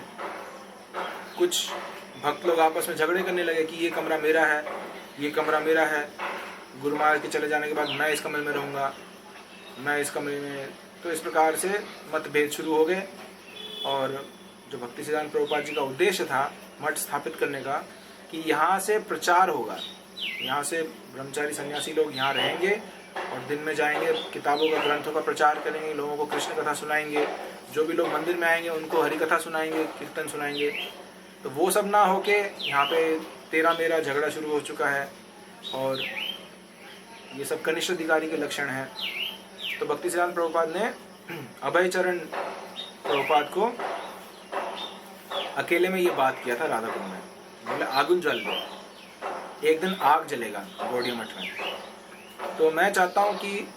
कुछ भक्त लोग आपस में झगड़े करने लगे कि ये कमरा मेरा है, ये कमरा मेरा है। गुरु महाराज के चले जाने के बाद मैं इस कमरे में रहूँगा, मैं इस कमरे में। तो इस प्रकार से मतभेद शुरू हो गए और जो भक्ति सिद्धांत प्रभुपाद जी का उद्देश्य था मठ स्थापित करने का, कि यहाँ से प्रचार होगा, यहाँ से ब्रह्मचारी सन्यासी लोग यहाँ रहेंगे और दिन में जाएंगे, किताबों का, ग्रंथों का प्रचार करेंगे, लोगों को कृष्ण कथा सुनाएंगे, जो भी लोग मंदिर में आएंगे उनको हरि कथा सुनाएंगे, कीर्तन सुनाएंगे। तो वो सब ना होके यहाँ पे तेरा मेरा झगड़ा शुरू हो चुका है और ये सब कनिष्ठ अधिकारी के लक्षण हैं। तो भक्ति सिद्धांत प्रभुपाद ने अभय चरण प्रभुपाद को अकेले में ये बात किया था राधाकुंड में, बोले आगुन जल दो, एक दिन आग जलेगा गौड़िया मठ में। तो मैं चाहता हूँ कि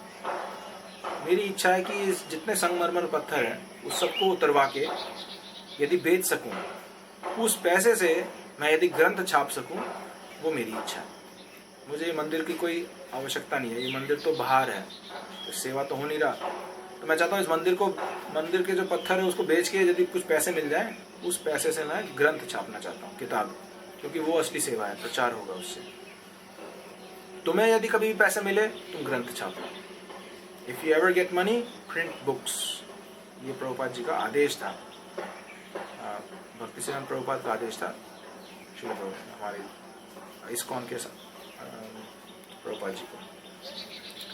मेरी इच्छा है कि जितने संगमरमर पत्थर हैं उस सबको उतरवा के यदि बेच सकूं, उस पैसे से मैं यदि ग्रंथ छाप सकूं, वो मेरी इच्छा है। मुझे ये मंदिर की कोई आवश्यकता नहीं है, ये मंदिर तो बाहर है, तो सेवा तो हो नहीं रहा। तो मैं चाहता हूँ इस मंदिर के जो पत्थर है उसको बेच के यदि कुछ पैसे मिल जाए, उस पैसे से मैं ग्रंथ छापना चाहता हूँ, किताब, क्योंकि वो असली सेवा है, प्रचार होगा उससे। तुम्हें यदि कभी भी पैसे मिले तुम ग्रंथ छापो, if you ever get money print books. ये प्रभुपाद जी का आदेश था, भक्ति सिद्धांत प्रभुपाद का आदेश था हमारे इस्कॉन के प्रभुपाद जी को।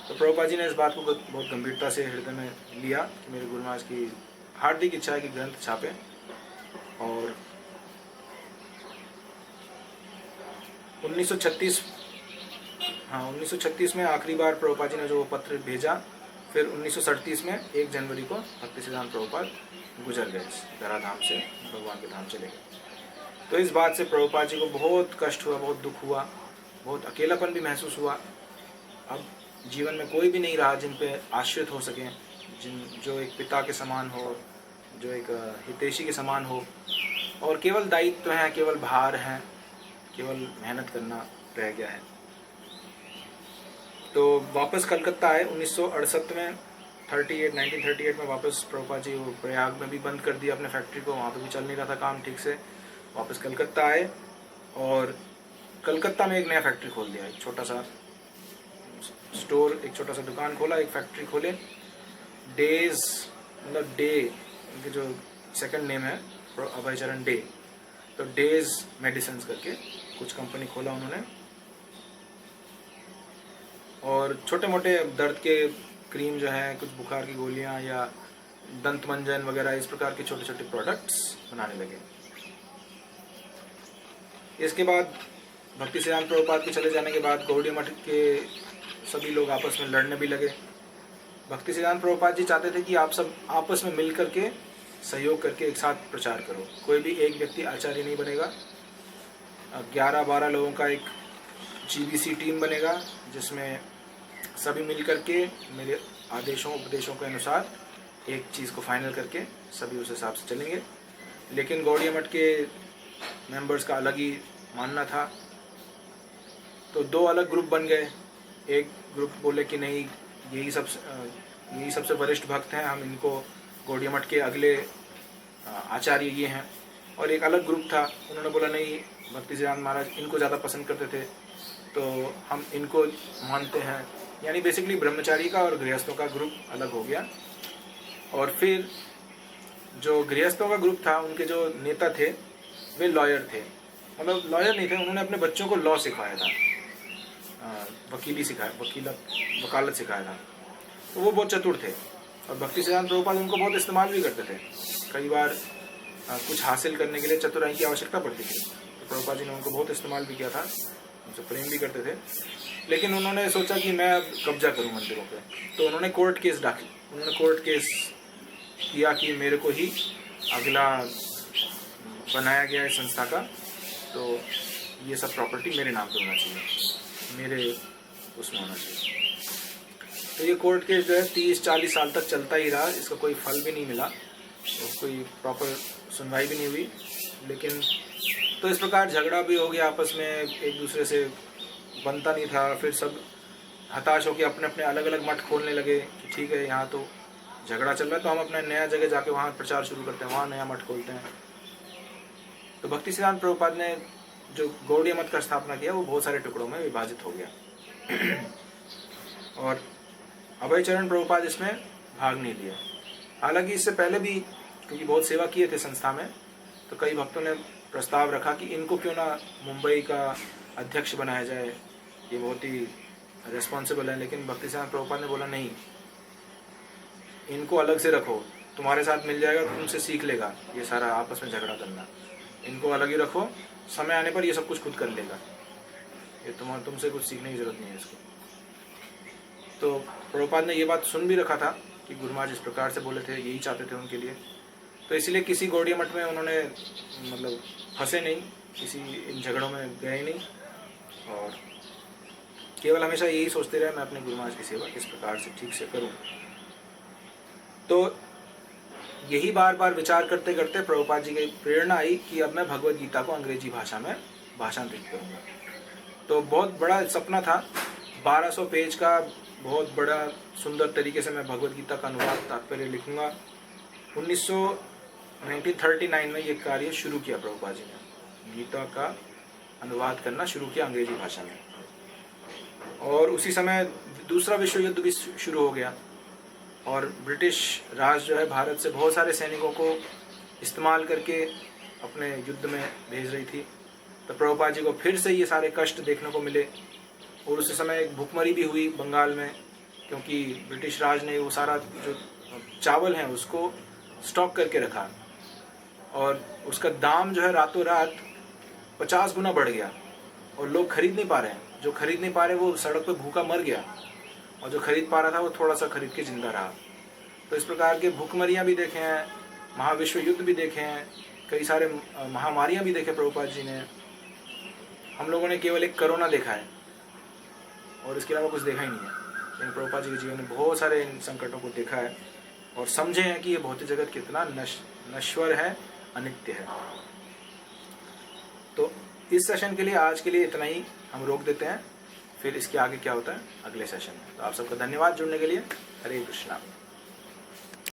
तो प्रभुपाद जी ने इस बात को बहुत गंभीरता से हृदय में लिया कि मेरे गुरु महाराज की हार्दिक इच्छा है कि ग्रंथ छापे। और 1936 में आखिरी बार प्रभुपाद जी ने जो पत्र भेजा, फिर 1937 में 1 जनवरी को भक्ति सिद्धांत प्रभुपाद गुजर गए, धराधाम से भगवान के धाम चले गए। तो इस बात से प्रभुपाद जी को बहुत कष्ट हुआ, बहुत दुख हुआ, बहुत अकेलापन भी महसूस हुआ। अब जीवन में कोई भी नहीं रहा जिन पे आश्रित हो सके, जो एक पिता के समान हो, जो एक हितैषी के समान हो, और केवल दायित्व है, केवल भार है, केवल मेहनत करना रह गया है। तो वापस कलकत्ता आए 1968 में, 1938 में वापस प्रभुपाद जी प्रयाग में भी बंद कर दिया अपने फैक्ट्री को, वहाँ पे भी चल नहीं रहा था काम ठीक से। वापस कलकत्ता आए और कलकत्ता में एक नया फैक्ट्री खोल दिया, एक छोटा सा स्टोर, एक छोटा सा दुकान खोला, एक फैक्ट्री खोले। डेज मतलब डे, उनके जो सेकंड नेम है अभय चरण डे, तो डेज मेडिसिन करके कुछ कंपनी खोला उन्होंने। और छोटे मोटे दर्द के क्रीम जो है, कुछ बुखार की गोलियां या दंत मंजन वगैरह, इस प्रकार के छोटे छोटे प्रोडक्ट्स बनाने लगे। इसके बाद भक्ति सिद्धांत प्रभुपाद के चले जाने के बाद गौड़िया मठ के सभी लोग आपस में लड़ने भी लगे। भक्ति सिद्धांत प्रभुपाद जी चाहते थे कि आप सब आपस में मिल करके सहयोग करके एक साथ प्रचार करो, कोई भी एक व्यक्ति आचार्य नहीं बनेगा। 11-12 लोगों का एक GBC टीम बनेगा, जिसमें सभी मिल करके मेरे आदेशों उपदेशों के अनुसार एक चीज़ को फाइनल करके सभी उस हिसाब से चलेंगे। लेकिन गौड़िया मठ के मेंबर्स का अलग ही मानना था, तो 2 अलग ग्रुप बन गए। एक ग्रुप बोले कि नहीं, यही सबसे वरिष्ठ भक्त हैं, हम इनको गौड़िया मठ के अगले आचार्य ये हैं। और एक अलग ग्रुप था, उन्होंने बोला नहीं, भक्ति सिद्धांत महाराज इनको ज़्यादा पसंद करते थे, तो हम इनको मानते हैं। यानी बेसिकली ब्रह्मचारी का और गृहस्थों का ग्रुप अलग हो गया। और फिर जो गृहस्थों का ग्रुप था, उनके जो नेता थे वे लॉयर थे, मतलब लॉयर नहीं थे, उन्होंने अपने बच्चों को लॉ सिखाया था, वकालत सिखाया था, तो वो बहुत चतुर थे। और भक्ति सिद्धांत प्रभुपाद उनको बहुत इस्तेमाल भी करते थे। कई बार कुछ हासिल करने के लिए चतुराई की आवश्यकता पड़ती थी, तो प्रभुपाद जी ने उनको बहुत इस्तेमाल भी किया था, उनसे प्रेम भी करते थे। लेकिन उन्होंने सोचा कि मैं अब कब्जा करूं मंदिरों पे, तो उन्होंने कोर्ट केस किया कि मेरे को ही अगला बनाया गया है संस्था का, तो ये सब प्रॉपर्टी मेरे नाम पे होना चाहिए, मेरे उसमें होना चाहिए। तो ये कोर्ट केस जो है 30-40 साल तक चलता ही रहा, इसका कोई फल भी नहीं मिला, तो कोई प्रॉपर सुनवाई भी नहीं हुई। लेकिन तो इस प्रकार झगड़ा भी हो गया आपस में, एक दूसरे से बनता नहीं था। फिर सब हताश होकर अपने अपने अलग अलग मठ खोलने लगे कि ठीक है, यहाँ तो झगड़ा चल रहा है, तो हम अपने नया जगह जाके वहाँ प्रचार शुरू करते हैं, वहाँ नया मठ खोलते हैं। तो भक्ति सिद्धांत प्रभुपाद ने जो गौड़िया मठ का स्थापना किया, वो बहुत सारे टुकड़ों में विभाजित हो गया। और अभय चरण प्रभुपाद इसमें भाग नहीं लिया। हालांकि इससे पहले भी, क्योंकि बहुत सेवा किए थे संस्था में, तो कई भक्तों ने प्रस्ताव रखा कि इनको क्यों ना मुंबई का अध्यक्ष बनाया जाए, ये बहुत ही रेस्पॉन्सिबल है। लेकिन भक्ति सिद्धांत प्रभुपाद ने बोला नहीं, इनको अलग से रखो, तुम्हारे साथ मिल जाएगा तो तुमसे सीख लेगा ये सारा आपस में झगड़ा करना, इनको अलग ही रखो, समय आने पर ये सब कुछ खुद कर लेगा, ये तुमसे कुछ सीखने की जरूरत नहीं है इसको। तो प्रभुपाद ने ये बात सुन भी रखा था कि गुरु महाराज इस प्रकार से बोले थे, यही चाहते थे उनके लिए। तो इसलिए किसी गौड़िया मठ में उन्होंने मतलब फंसे नहीं, किसी इन झगड़ों में गए नहीं, और केवल हमेशा यही सोचते रहे मैं अपने गुरु महाराज की सेवा किस प्रकार से ठीक से करूं। तो यही बार बार विचार करते करते प्रभुपाद जी की प्रेरणा आई कि अब मैं भगवद गीता को अंग्रेजी भाषा में भाषांतरित करूंगा। तो बहुत बड़ा सपना था, 1200 पेज का बहुत बड़ा सुंदर तरीके से मैं भगवद गीता का अनुवाद तात्पर्य लिखूंगा। 1939 में ये कार्य शुरू किया प्रभुपाद जी ने, गीता का अनुवाद करना शुरू किया अंग्रेजी भाषा में। और उसी समय दूसरा विश्व युद्ध भी शुरू हो गया, और ब्रिटिश राज जो है भारत से बहुत सारे सैनिकों को इस्तेमाल करके अपने युद्ध में भेज रही थी। तो प्रभुपाद जी को फिर से ये सारे कष्ट देखने को मिले, और उसी समय एक भुखमरी भी हुई बंगाल में, क्योंकि ब्रिटिश राज ने वो सारा जो चावल है उसको स्टॉक करके रखा, और उसका दाम जो है रातों रात 50 गुना बढ़ गया, और लोग खरीद नहीं पा रहे हैं। जो खरीद नहीं पा रहे वो सड़क पे भूखा मर गया, और जो खरीद पा रहा था वो थोड़ा सा खरीद के जिंदा रहा। तो इस प्रकार के भूखमरियाँ भी देखे हैं, महाविश्व युद्ध भी देखे हैं, कई सारे महामारियाँ भी देखे प्रभुपाद जी ने। हम लोगों ने केवल एक कोरोना देखा है और इसके अलावा कुछ देखा ही नहीं है, लेकिन प्रभुपाद जी के जीवन में बहुत सारे इन संकटों को देखा है और समझे हैं कि ये भौतिक जगत कितना नश्वर है, अनित्य है। तो इस सेशन के लिए आज के लिए इतना ही हम रोक देते हैं, फिर इसके आगे क्या होता है अगले सेशन में। तो आप सबका धन्यवाद जुड़ने के लिए। हरे कृष्णा।